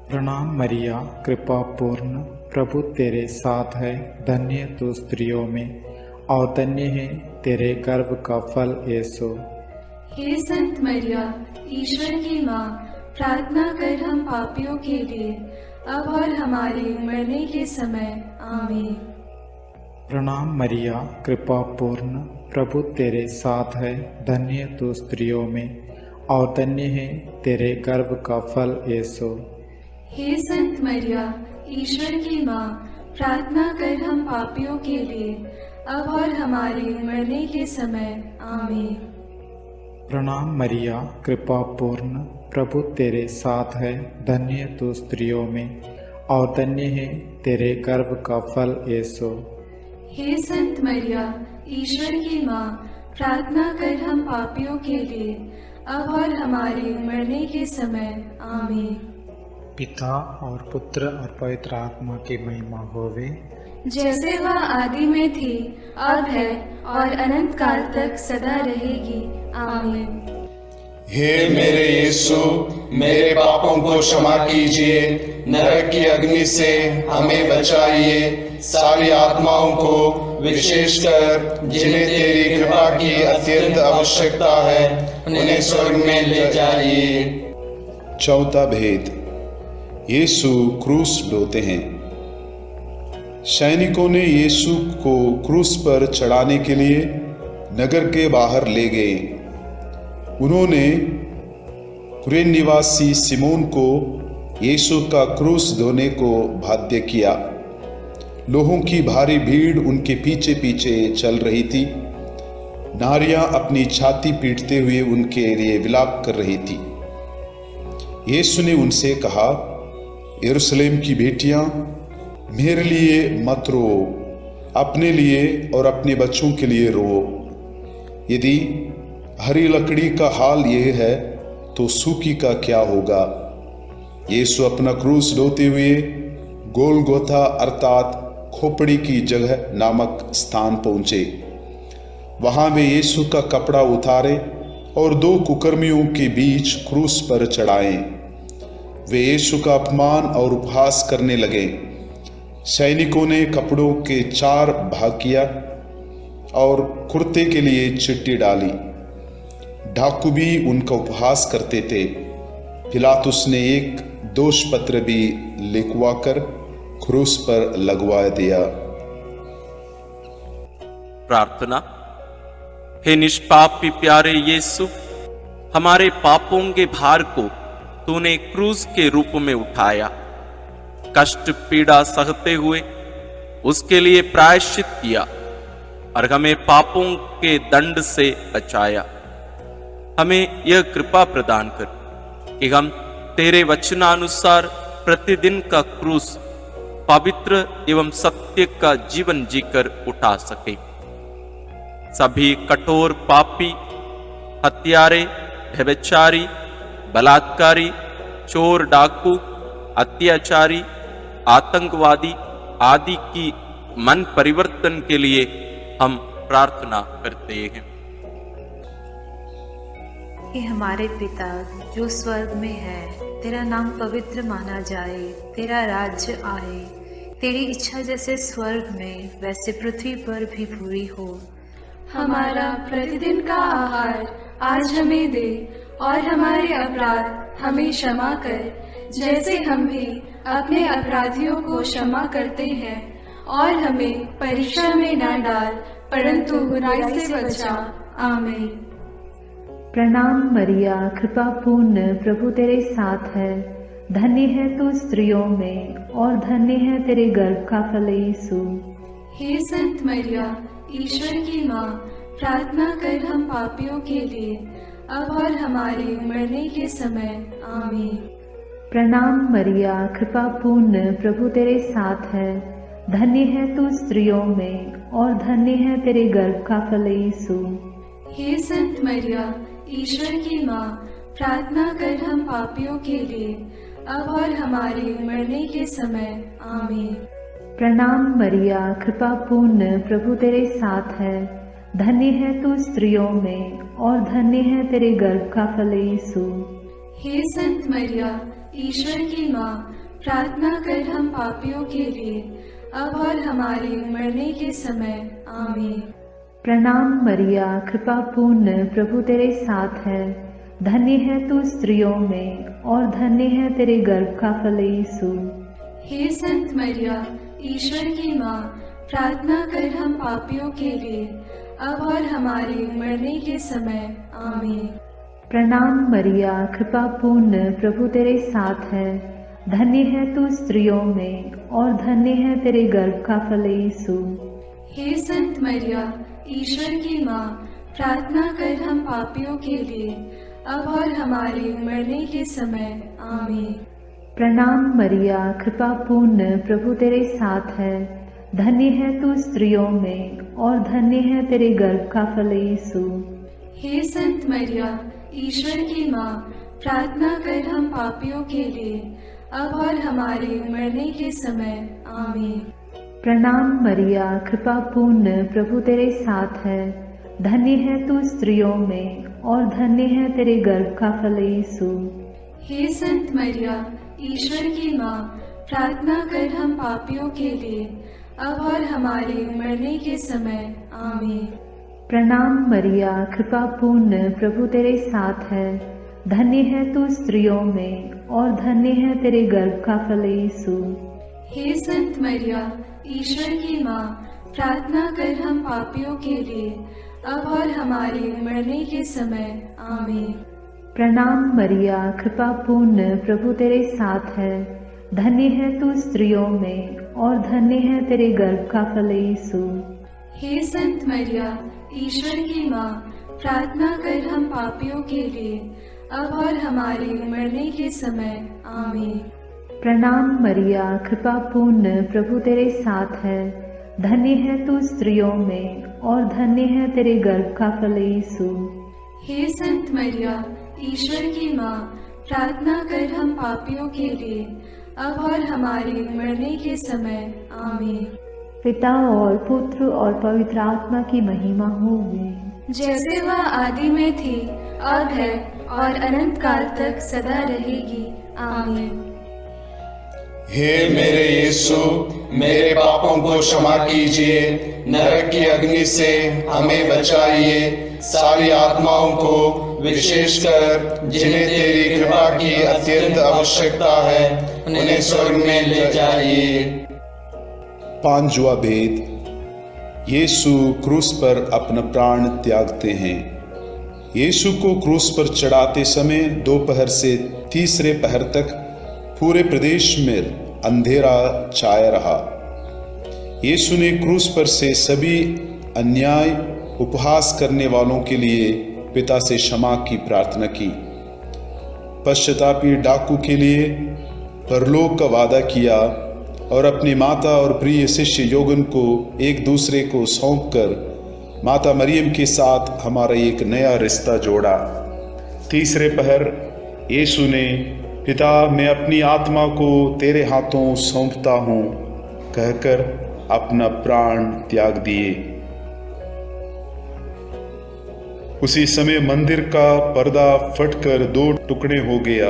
प्रणाम मरिया, कृपा पूर्ण, प्रभु तेरे साथ है, धन्य तू स्त्रियों में और धन्य है तेरे गर्भ का फल यीशु। हे संत मरिया, ईश्वर की माँ, प्रार्थना कर हम पापियों के लिए, अब और हमारे मरने के समय। आमीन। प्रणाम मरिया, कृपा पूर्ण, प्रभु तेरे साथ है, धन्य तू स्त्रियों में और धन्य है तेरे गर्भ का फल यीशु। हे संत मरिया, ईश्वर की माँ, प्रार्थना कर हम पापियों के लिए, अब और हमारे मरने के समय। आमीन। प्रणाम मरिया, कृपा पूर्ण, प्रभु तेरे साथ है, धन्य तू स्त्रियों में और धन्य है तेरे गर्भ का फल यीशु। हे संत मरिया, ईश्वर की माँ, प्रार्थना कर हम पापियों के लिए, अब और हमारे मरने के समय। आमीन। पिता और पुत्र और पवित्र आत्मा की महिमा होवे, जैसे वह आदि में थी, अब है और अनंत काल तक सदा रहेगी। आमीन। हे मेरे यीशु, मेरे पापों को क्षमा कीजिए, नरक की अग्नि से हमें बचाइए, सारी आत्माओं को विशेषकर जिन्हें तेरी कृपा की अत्यंत आवश्यकता है उन्हें स्वर्ग में ले जाइए। चौथा भेद, यीशु क्रूस ढोते हैं। सैनिकों ने यीशु को क्रूस पर चढ़ाने के लिए नगर के बाहर ले गए। उन्होंने कुरेन निवासी सिमोन को यीशु का क्रूस ढोने को बाध्य किया। लोगों की भारी भीड़ उनके पीछे पीछे चल रही थी। नारियां अपनी छाती पीटते हुए उनके लिए विलाप कर रही थी। यीशु ने उनसे कहा, यरूशलेम की बेटियां, मेरे लिए मत रो, अपने लिए और अपने बच्चों के लिए रो। यदि हरी लकड़ी का हाल यह है तो सूखी का क्या होगा। यीशु अपना क्रूस ढोते हुए गोलगोथा अर्थात खोपड़ी की जगह नामक स्थान पहुंचे। वहां वे यीशु का कपड़ा उतारे और दो कुकर्मियों के बीच क्रूस पर चढ़ाए। वे यीशु का अपमान और उपहास करने लगे। सैनिकों ने कपड़ों के 4 भाग किया और कुर्ते के लिए चिट्ठी डाली। डाकू भी उनका उपहास करते थे। पिलातुस ने एक दोष पत्र भी लिखवाकर क्रूस पर लगवा दिया। प्रार्थना। हे निष्पापी प्यारे यीशु, हमारे पापों के भार को तूने क्रूस के रूप में उठाया। कष्ट पीड़ा सहते हुए उसके लिए प्रायश्चित किया और हमें पापों के दंड से बचाया। हमें यह कृपा प्रदान कर कि हम तेरे वचनानुसार प्रतिदिन का क्रूस पवित्र एवं सत्य का जीवन जीकर उठा सके। सभी कठोर पापी, हत्यारे, व्यभिचारी, बलात्कारी, चोर, डाकू, अत्याचारी, आतंकवादी आदि की मन परिवर्तन के लिए हम प्रार्थना करते हैं। कि हमारे पिता जो स्वर्ग में है, तेरा नाम पवित्र माना जाए, तेरा राज्य आए, तेरी इच्छा जैसे स्वर्ग में वैसे पृथ्वी पर भी पूरी हो। हमारा प्रतिदिन का आहार आज हमें दे और हमारे अपराध हमें क्षमा कर, जैसे हम भी अपने अपराधियों को क्षमा करते हैं, और हमें परीक्षा में न डाल परंतु बुराई से बचा। आमीन। प्रणाम मरिया, कृपा पूर्ण, प्रभु तेरे साथ है, धन्य है तू स्त्रियों में और धन्य है तेरे गर्भ का फल यीशु। हे संत मरिया, ईश्वर की माँ, प्रार्थना कर हम पापियों के लिए, अब और हमारे मरने के समय। आमीन। प्रणाम मरिया, कृपा पूर्ण, प्रभु तेरे साथ है। धन्य है तू स्त्रियों में और धन्य है तेरे गर्भ का फल यीशु। हे संत मरिया, ईश्वर की माँ, प्रार्थना कर हम पापियों के लिए, अब और हमारे मरने के समय। आमीन। प्रणाम मरिया, कृपा पूर्ण, प्रभु तेरे साथ है। धन्य है तू स्त्रियों में और धन्य है तेरे गर्भ का फल यीशु। हे संत मरिया, ईश्वर की माँ, प्रार्थना कर हम पापियों के लिए, अब और हमारे मरने के समय। आमीन। प्रणाम मरिया, कृपा पूर्ण, प्रभु तेरे साथ है। धन्य है तू स्त्रियों में और धन्य है तेरे गर्भ का फल यीशु। हे संत मरिया, ईश्वर की माँ, प्रार्थना कर हम पापियों के लिए, अब और हमारे मरने के समय। आमीन। प्रणाम मरिया, कृपा पूर्ण, प्रभु तेरे साथ है। धन्य है तू स्त्रियों में और धन्य है तेरे गर्भ का फल यीशु। हे संत मरिया, ईश्वर की माँ, प्रार्थना कर हम पापियों के लिए, अब और हमारे मरने के समय। आमीन। प्रणाम मरिया, कृपा पूर्ण, प्रभु तेरे साथ है। धन्य है तू स्त्रियों में और धन्य है तेरे गर्भ का फल यीशु। हे संत मरिया, ईश्वर की माँ, प्रार्थना कर हम पापियों के लिए, अब और हमारे मरने के समय। आमीन। प्रणाम मरिया, कृपा पूर्ण, प्रभु तेरे साथ है। धन्य है तू स्त्रियों में और धन्य है तेरे गर्भ का फल यीशु। हे संत मरिया, ईश्वर की माँ, प्रार्थना कर हम पापियों के लिए, अब और हमारे मरने के समय। आमीन। प्रणाम मरिया, कृपा पूर्ण, प्रभु तेरे साथ है। धन्य है तू स्त्रियों में और धन्य है तेरे गर्भ का फल यीशु। हे संत मरिया, ईश्वर की माँ, प्रार्थना कर हम पापियों के लिए, अब और हमारे मरने के समय। आमीन। प्रणाम मरिया, कृपा पूर्ण, प्रभु तेरे साथ है। धन्य है तू स्त्रियों में और धन्य है तेरे गर्भ का फल यीशु। हे संत मरिया, ईश्वर की माँ, प्रार्थना कर हम पापियों के लिए, अब और हमारे मरने के समय। आमीन। प्रणाम मरिया, कृपा पूर्ण, प्रभु तेरे साथ है। धन्य है तू स्त्रियों में और धन्य है तेरे गर्भ का फल यीशु। हे संत मरिया, ईश्वर की माँ, प्रार्थना कर हम पापियों के लिए, अब और हमारे मरने के समय। आमीन। पिता और पुत्र और पवित्र आत्मा की महिमा होगी, जैसे वह आदि में थी, अब है और अनंत काल तक सदा रहेगी। आमीन। हे मेरे यीशु, मेरे पापों को क्षमा कीजिए, नरक की अग्नि से हमें बचाइए, सारी आत्माओं को विशेषकर जिन्हें तेरी कृपा की अत्यंत आवश्यकता है उन्हें स्वर्ग में ले जाइए। पांचवा भेद, यीशु क्रूस पर अपना प्राण त्यागते हैं। यीशु को क्रूस पर चढ़ाते समय दोपहर से तीसरे पहर तक पूरे प्रदेश में अंधेरा छाया रहा। यीशु ने क्रूस पर से सभी अन्याय उपहास करने वालों के लिए पिता से क्षमा की प्रार्थना की। पश्चातापी डाकू के लिए परलोक का वादा किया और अपनी माता और प्रिय शिष्य योगन को एक दूसरे को सौंपकर माता मरियम के साथ हमारा एक नया रिश्ता जोड़ा। तीसरे पहर यीशु ने पिता, मैं अपनी आत्मा को तेरे हाथों सौंपता हूँ कहकर अपना प्राण त्याग दिए। उसी समय मंदिर का पर्दा फटकर दो टुकड़े हो गया।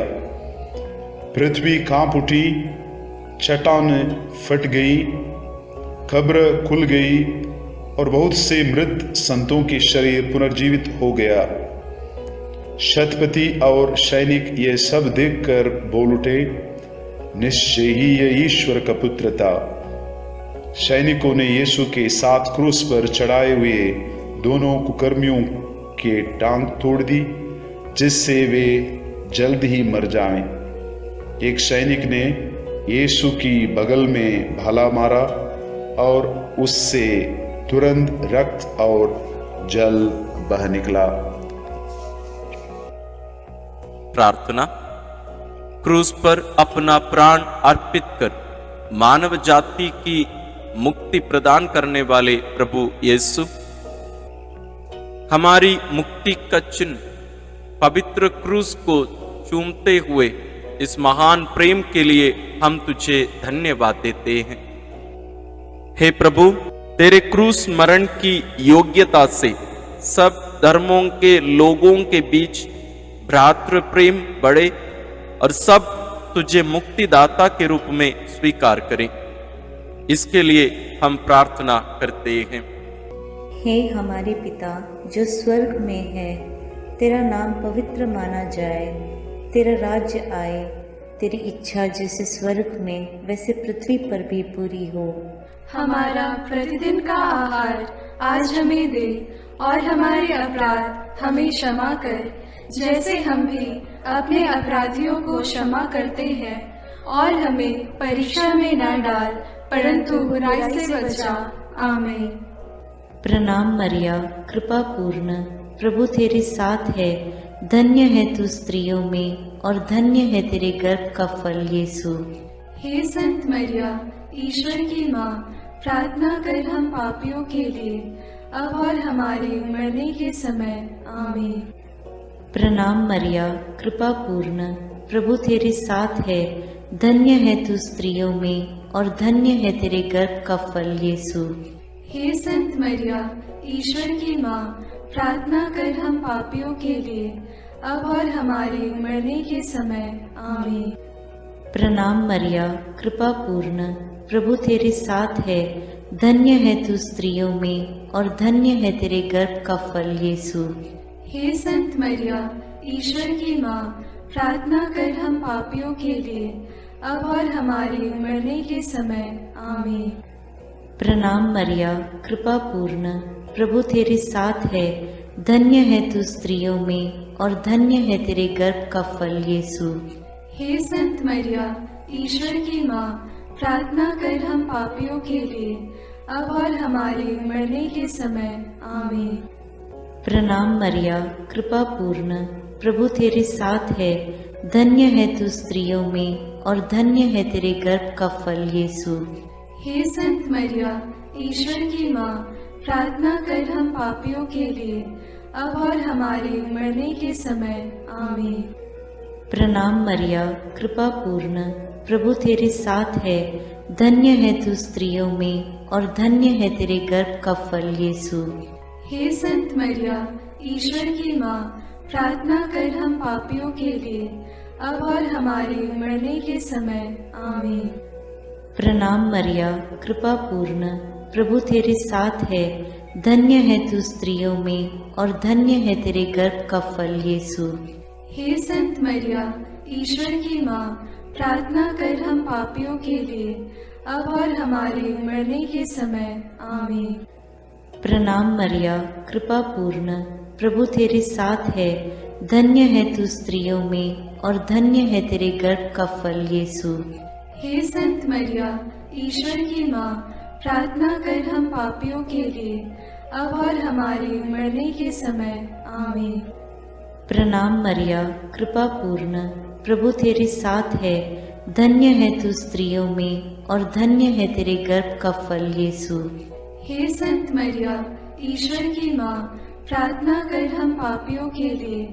पृथ्वी कांप उठी, चट्टान फट गई, कब्र खुल गई और बहुत से मृत संतों के शरीर पुनर्जीवित हो गया। शतपति और सैनिक ये सब देखकर बोल उठे, निश्चय ही ये ईश्वर का पुत्र था। सैनिकों ने यीशु के साथ क्रूस पर चढ़ाए हुए दोनों कुकर्मियों के टांग तोड़ दी, जिससे वे जल्द ही मर जाएं। एक सैनिक ने यीशु की बगल में भाला मारा और उससे तुरंत रक्त और जल बह निकला। प्रार्थना। क्रूस पर अपना प्राण अर्पित कर मानव जाति की मुक्ति प्रदान करने वाले प्रभु यीशु, हमारी मुक्ति का चिन्ह पवित्र क्रूस को चूमते हुए इस महान प्रेम के लिए हम तुझे धन्यवाद देते हैं। हे प्रभु, तेरे क्रूस मरण की योग्यता से सब धर्मों के लोगों के बीच भ्रातृ प्रेम बढ़े और सब तुझे मुक्तिदाता के रूप में स्वीकार करें। इसके लिए हम प्रार्थना करते हैं। हे हमारे पिता जो स्वर्ग में है, तेरा नाम पवित्र माना जाए, तेरा राज्य आए, तेरी इच्छा जैसे स्वर्ग में वैसे पृथ्वी पर भी पूरी हो। हमारा प्रतिदिन का आहार आज हमें दे और हमारे अपराध हमें क्षमा कर, जैसे हम भी अपने अपराधियों को क्षमा करते हैं, और हमें परीक्षा में न डाल परंतु बुराई से बचा। आमीन। प्रणाम मरिया, कृपा पूर्ण, प्रभु तेरे साथ है, धन्य है तू स्त्रियों में और धन्य है तेरे गर्भ का फल यीशु। हे संत मरिया, ईश्वर की माँ, प्रार्थना कर हम पापियों के लिए, अब और हमारे मरने के समय। आमीन। प्रणाम मरिया, कृपा पूर्ण, प्रभु तेरे साथ है, धन्य है तू स्त्रियों में और धन्य है तेरे गर्भ का फल यीशु। हे संत मरिया, ईश्वर की माँ, प्रार्थना कर हम पापियों के लिए, अब और हमारे मरने के समय। आमीन। प्रणाम मरिया, कृपा पूर्ण, प्रभु तेरे साथ है, धन्य है तू स्त्रियों में और धन्य है तेरे गर्भ का फल यीशु। हे संत मरिया, ईश्वर की माँ, प्रार्थना कर हम पापियों के लिए, अब और हमारे मरने के समय। आमीन। प्रणाम मरिया, कृपा पूर्ण, प्रभु तेरे साथ है, धन्य है तू स्त्रियों में और धन्य है तेरे गर्भ का फल यीशु। हे संत मरिया, ईश्वर की माँ, प्रार्थना कर हम पापियों के लिए, अब और हमारे मरने के समय। आमीन। प्रणाम मरिया, कृपा पूर्ण, प्रभु तेरे साथ है, धन्य है तू स्त्रियों में और धन्य है तेरे गर्भ का फल यीशु। हे संत मरिया, ईश्वर की माँ, प्रार्थना कर हम पापियों के लिए, अब और हमारे मरने के समय। आमीन। प्रणाम मरिया, कृपा पूर्ण, प्रभु तेरे साथ है, धन्य है तू स्त्रियों में और धन्य है तेरे गर्भ का फल यीशु। हे संत मरिया, ईश्वर की माँ, प्रार्थना कर हम पापियों के लिए, अब और हमारे मरने के समय। आमीन। प्रणाम मरिया, कृपा पूर्ण, प्रभु तेरे साथ है, धन्य है तू स्त्रियों में और धन्य है तेरे गर्भ का फल यीशु। हे संत मरिया, ईश्वर की माँ, प्रार्थना कर हम पापियों के लिए, अब और हमारे मरने के समय। आमीन। प्रणाम मरिया, कृपा पूर्ण, प्रभु तेरे साथ है, धन्य है तू स्त्रियों में और धन्य है तेरे गर्भ का फल यीशु। हे संत मरिया, ईश्वर की माँ, प्रार्थना कर हम पापियों के लिए, अब और हमारे मरने के समय। आमीन। प्रणाम मरिया, कृपा पूर्ण, प्रभु तेरे साथ है, धन्य है तू स्त्रियों में और धन्य है तेरे गर्भ का फल यीशु। हे संत मरिया, ईश्वर की माँ, प्रार्थना कर हम पापियों के लिए,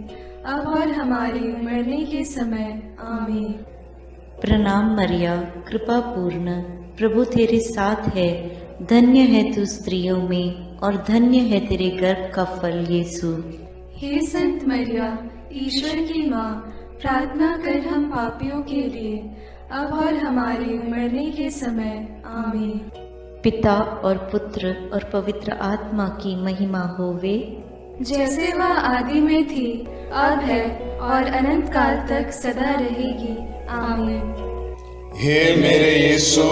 अब और हमारे मरने के समय। आमीन। प्रणाम मरिया, कृपा पूर्ण, प्रभु तेरे साथ है, धन्य है तू स्त्रियों में और धन्य है तेरे गर्भ का फल यीशु। हे संत मरिया, ईश्वर की माँ, प्रार्थना कर हम पापियों के लिए, अब और हमारे मरने के समय। आमीन। पिता और पुत्र और पवित्र आत्मा की महिमा होवे, जैसे वह आदि में थी, अब है और अनंत काल तक सदा रहेगी। आमीन। हे मेरे यीशु,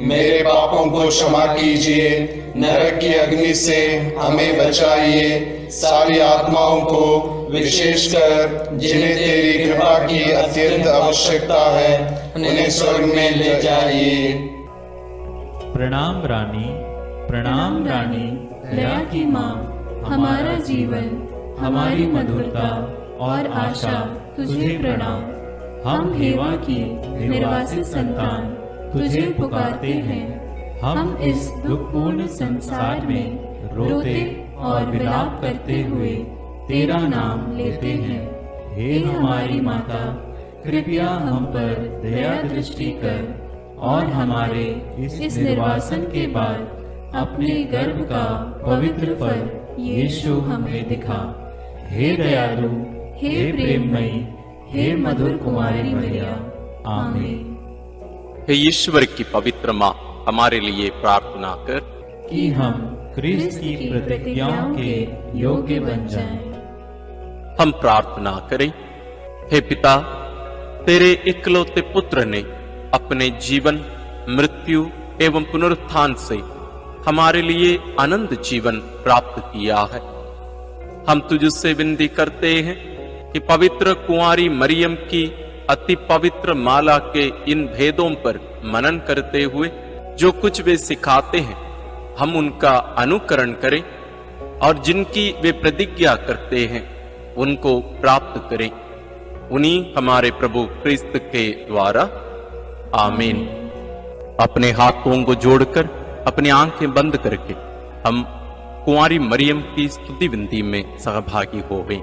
मेरे पापों को क्षमा कीजिए, नरक की अग्नि से हमें बचाइए, सारी आत्माओं को विशेषकर जिन्हें तेरी कृपा की अत्यंत आवश्यकता है, उन्हें स्वर्ग में ले जाइए। प्रणाम रानी, प्रणाम रानी, दया की माँ, हमारा जीवन, हमारी मधुरता और आशा तुझे प्रणाम। हम हेवा की निर्वासित संतान तुझे पुकारते हैं। हम इस दुखपूर्ण संसार में रोते और विलाप करते हुए तेरा नाम लेते हैं। हे हमारी माता, कृपया हम पर दया दृष्टि कर और हमारे इस निर्वासन के बाद अपने गर्भ का पवित्र फल यीशु हमें दिखा। हे दयालु, हे प्रेममयी, हे मधुर कुमारी मरिया, आमीन। हे ईश्वर की पवित्र माँ, हमारे लिए प्रार्थना कर कि हम क्रिस्त की प्रतिज्ञाओं के योग्य बन जाएं। हम प्रार्थना करें। हे पिता, तेरे इकलौते पुत्र ने अपने जीवन, मृत्यु एवं पुनरुत्थान से हमारे लिए अनंत जीवन प्राप्त किया है। हम तुझसे विनती करते हैं कि पवित्र कुंवारी मरियम की अति पवित्र माला के इन भेदों पर मनन करते हुए जो कुछ वे सिखाते हैं, हम उनका अनुकरण करें और जिनकी वे प्रतिज्ञा करते हैं उनको प्राप्त करें। उन्हीं हमारे प्रभु क्रिस्त के द्वारा, आमीन। अपने हाथों को जोड़कर अपनी आंखें बंद करके हम कुंवारी मरियम की स्तुति विनती में सहभागी हो गए।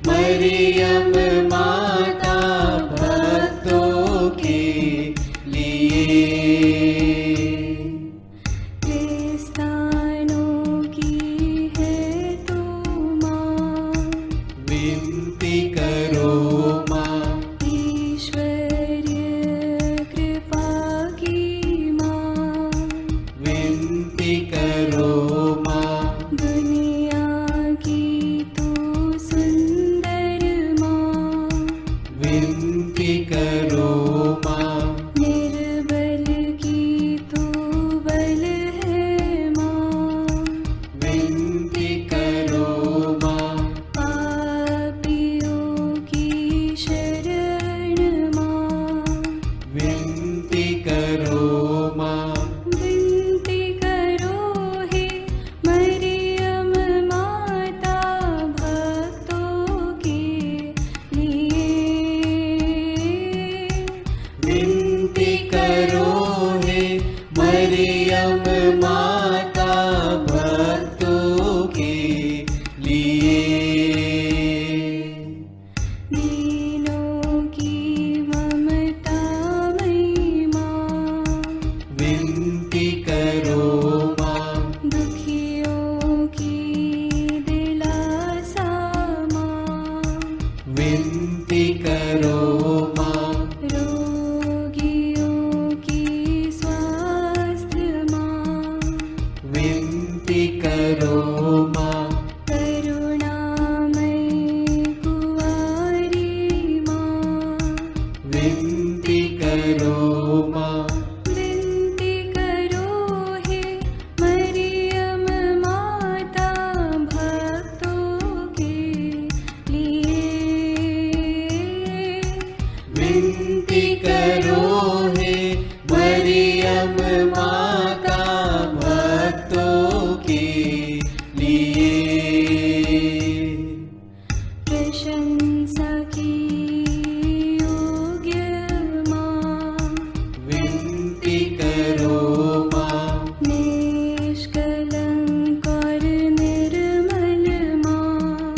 मरियम माता भक्तों की करो हे मरियम माता भक्तों के लिए। दीनों की ममता मई माँ, विनती करो माँ, दुखियों की दिलासा माँ, विनती करो माँ, रोगियों की स्वास्थ्य माँ, विनती करो माँ, करुणामयी कुंवारी माँ, विनती करो माँ, विनती करो हे मरियम माता भक्तों के लिए। विनती करो हे मरियम माता भक्तों के लिए। प्रशंसा की योग्य माँ, विनती करो माँ, निष्कलंक और निर्मल माँ,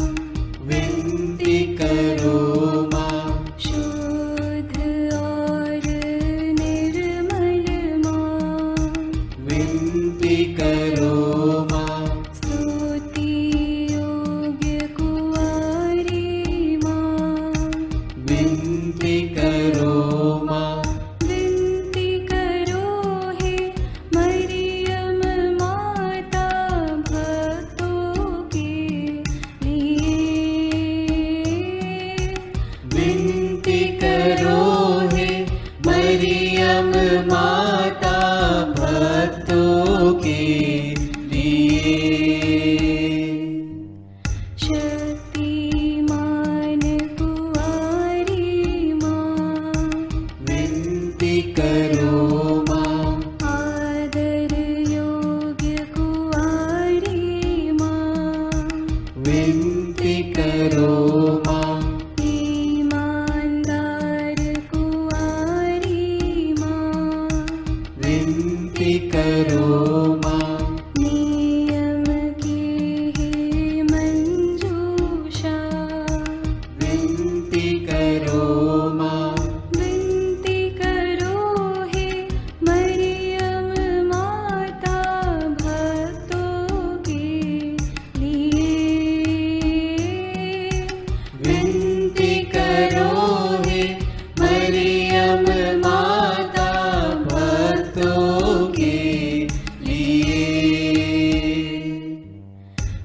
विनती करो माँ, शुद्ध और निर्मल माँ, विनती करो माँ, स्तुति योग्य कुंवारी माँ, विनती करो माँ, विनती करो हे मरियम माता भक्तों के लिए। विनती करो हे मरियम माता भक्तों के लिए। शक्तिमान कुंवारी माँ, विनती करो माँ, आदर योग्य कुंवारी माँ, विनती करो माँ, ईमानदार कुंवारी माँ, विनती करो माँ, नियम की हे मंजूषा, विनती करो माँ, विनती करो हे मरियम माता भक्तों के लिए। विनती करो हे मरियम माता भक्तों के लिए।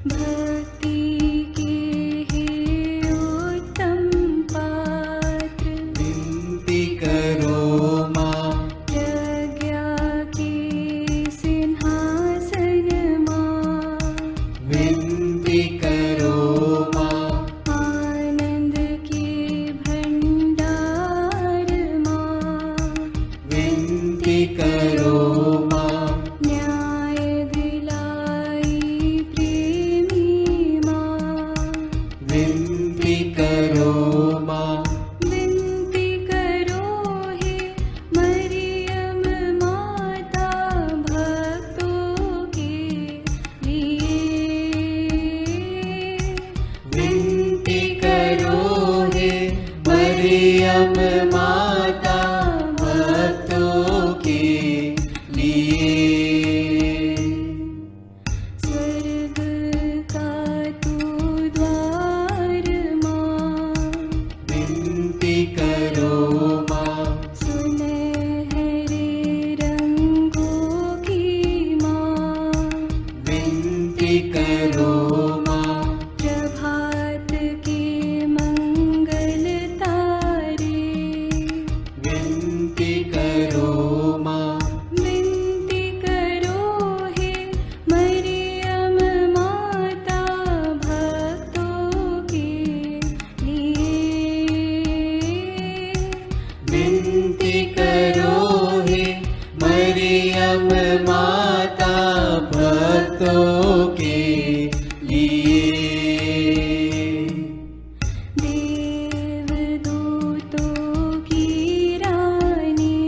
भक्ति के हे उत्तम पात्र, विनती करो माँ, प्रज्ञा के सिंहासन माँ, विनती करो माँ, आनंद के भंडार माँ, विनती करो माँ, न्याय दिलाई प्रेमी माँ, विनती करो माँ, विनती करो हे मरियम माता भक्तों के लिए। विनती करो हे मरियम माता भक्तों के लिए। स्वर्ग का तू द्वार माँ, विनती करो माँ, सुनहरे रंगों की माँ, विनती करो माँ, प्रभात के मंगल तारे, विनती करो माँ, विनती करो हे मरियम माता भक्तों के लिए। विनती करो हे मरियम माता भक्तों के लिए। देवदूतों की रानी,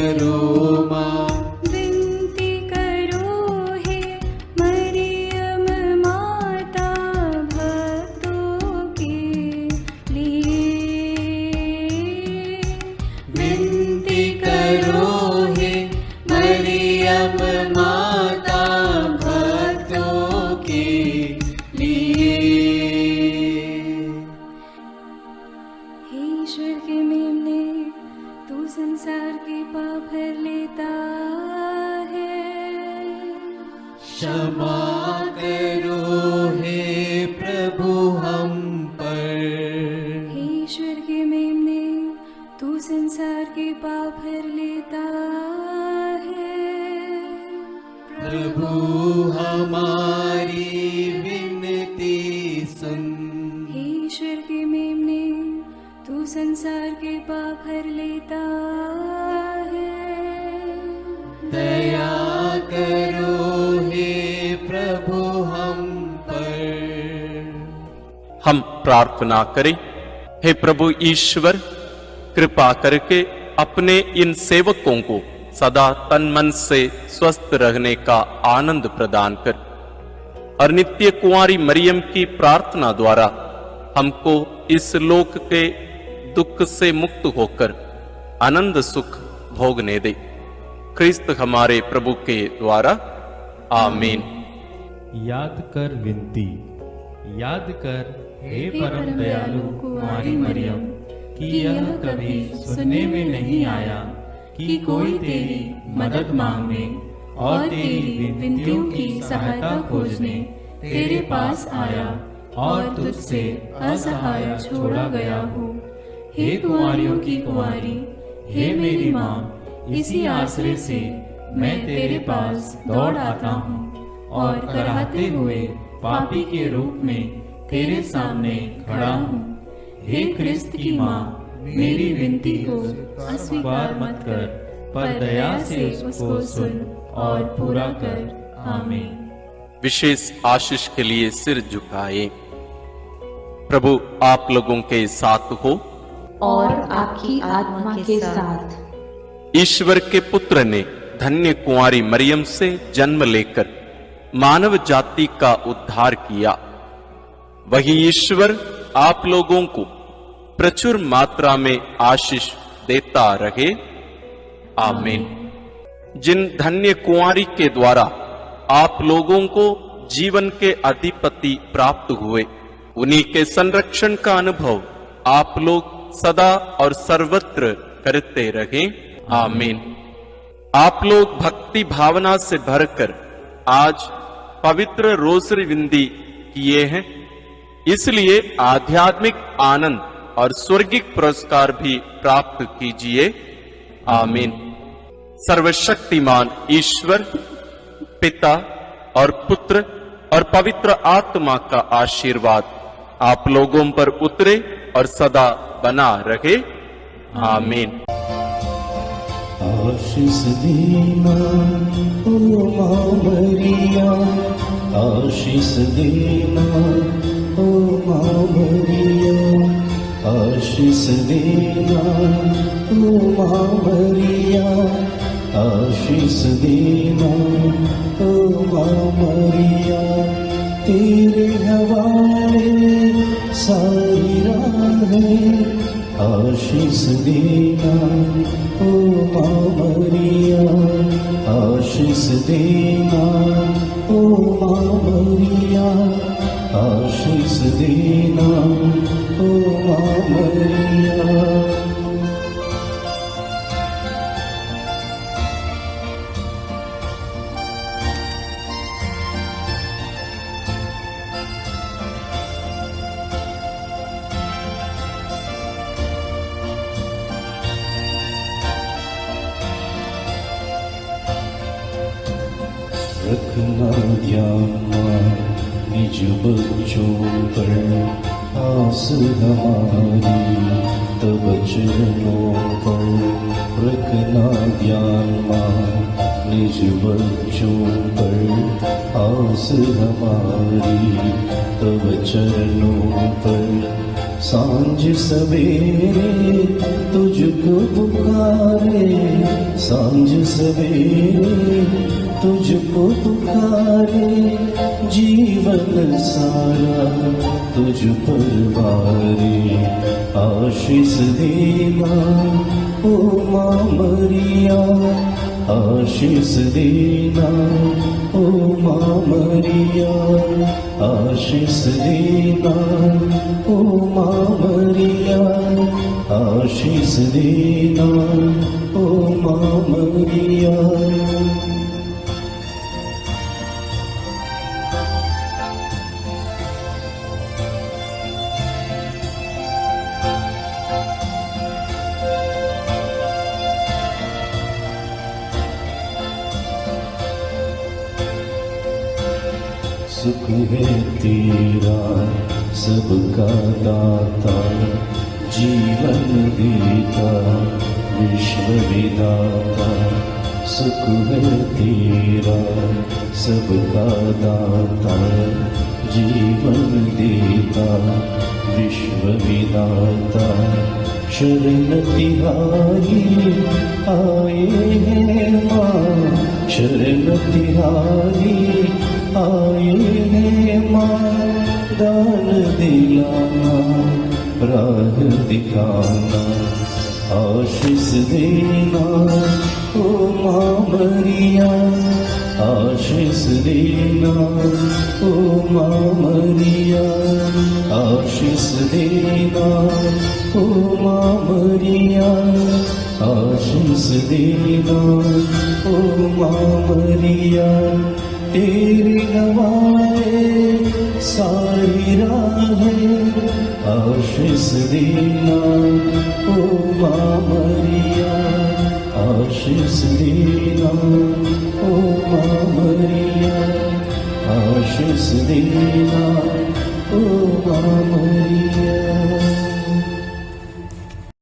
करो माँ विनती करो हे मरियम माता भक्तों के लिए। विनती करो हे मरियम माता भक्तों के लिए। हे ईश्वर के मेमने, तू संसार के पाप भर लेता है। क्षमा करो हे प्रभु हम पर। हे ईश्वर के मेमने, तू संसार के पाप भर लेता है। प्रभु हमारी विनती सुन। हे ईश्वर के मेमने, तू संसार के पाप भर लेता है। दया करो हे प्रभु हम पर। हम प्रार्थना करें। हे प्रभु ईश्वर, कृपा करके अपने इन सेवकों को सदा तन मन से स्वस्थ रहने का आनंद प्रदान कर और नित्य कुंवारी मरियम की प्रार्थना द्वारा हमको इस लोक के दुख से मुक्त होकर आनंद सुख भोगने दे। क्रिस्त हमारे प्रभु के द्वारा आमीन। याद कर विनती। याद कर हे परम दयालु कुंवारी मरियम कि यह कभी सुनने में नहीं आया कि कोई तेरी मदद मांगने और तेरी विनतियों की सहायता खोजने तेरे पास आया और तुझसे असहाय छोड़ा गया हो। हे कुंवारियों की कुंवारी, हे मेरी माँ, इसी आश्रय से मैं तेरे पास दौड़ आता हूँ और कराहते हुए पापी के रूप में तेरे सामने खड़ा हूँ। हे क्रिस्त की माँ, मेरी विनती को अस्वीकार मत कर, पर दया से उसको सुन और पूरा कर। आमीन। विशेष आशीष के लिए सिर झुकाए। प्रभु आप लोगों के साथ हो और आपकी आत्मा के साथ। ईश्वर के पुत्र ने धन्य कुंवारी मरियम से जन्म लेकर मानव जाति का उद्धार किया। वही ईश्वर आप लोगों को प्रचुर मात्रा में आशीष देता रहे। आमीन। जिन धन्य कुंवारी के द्वारा आप लोगों को जीवन के अधिपति प्राप्त हुए, उन्हीं के संरक्षण का अनुभव आप लोग सदा और सर्वत्र करते रहें। आमीन। आप लोग भक्ति भावना से भरकर आज पवित्र रोसरी विंदी किए हैं, इसलिए आध्यात्मिक आनंद और स्वर्गिक पुरस्कार भी प्राप्त कीजिए। आमीन। सर्वशक्तिमान ईश्वर पिता और पुत्र और पवित्र आत्मा का आशीर्वाद आप लोगों पर उतरे और सदा बना रहे। आमीन। आशीष देना ओ माँ मरिया, आशीष देना ओ माँ मरिया, आशीष देना ओ माँ मरिया, आशीष देना ओ माँ मरिया। तेरे हवाले सारी राहें, आशीष देना ओ माँ मरिया, आशीष देना ओ माँ मरिया, आशीष देना ओ माँ मरिया। रखना ध्यान निज बच्चों पर आस हमारी, तब चरणों पर रखना ध्यान निज बच्चों पर आस हमारी, तब चरणों पर सांझ सवेरे तुझको पुकारे, सांझ सवेरे तुझको पुकारे, जीवन सारा तुझ पर वारे। आशीष देना ओ माँ मरिया, आशीष देना ओ माँ मरिया, आशीष देना ओ माँ मरिया, आशीष देना ओ माँ मरिया। सुख है तेरा सबका दाता, जीवन देता विश्व विधाता। सुख है तेरा सबका दाता, जीवन देता विश्व विधाता। शरण तिहारी आए हैं माँ, शरण तिहारी आए हैं माँ। दान दिलाना राह दिखाना, आशीष देना ओ माँ मरिया, आशीष देना ओ माँ मरिया, आशीष देना ओ माँ मरिया, आशीष देना ओ माँ मरिया। तेरी नवाए सारी राहें, आशीष देना ओ माँ मरिया, आशीष देना ओ माँ मरिया, आशीष देना ओ माँ मरिया।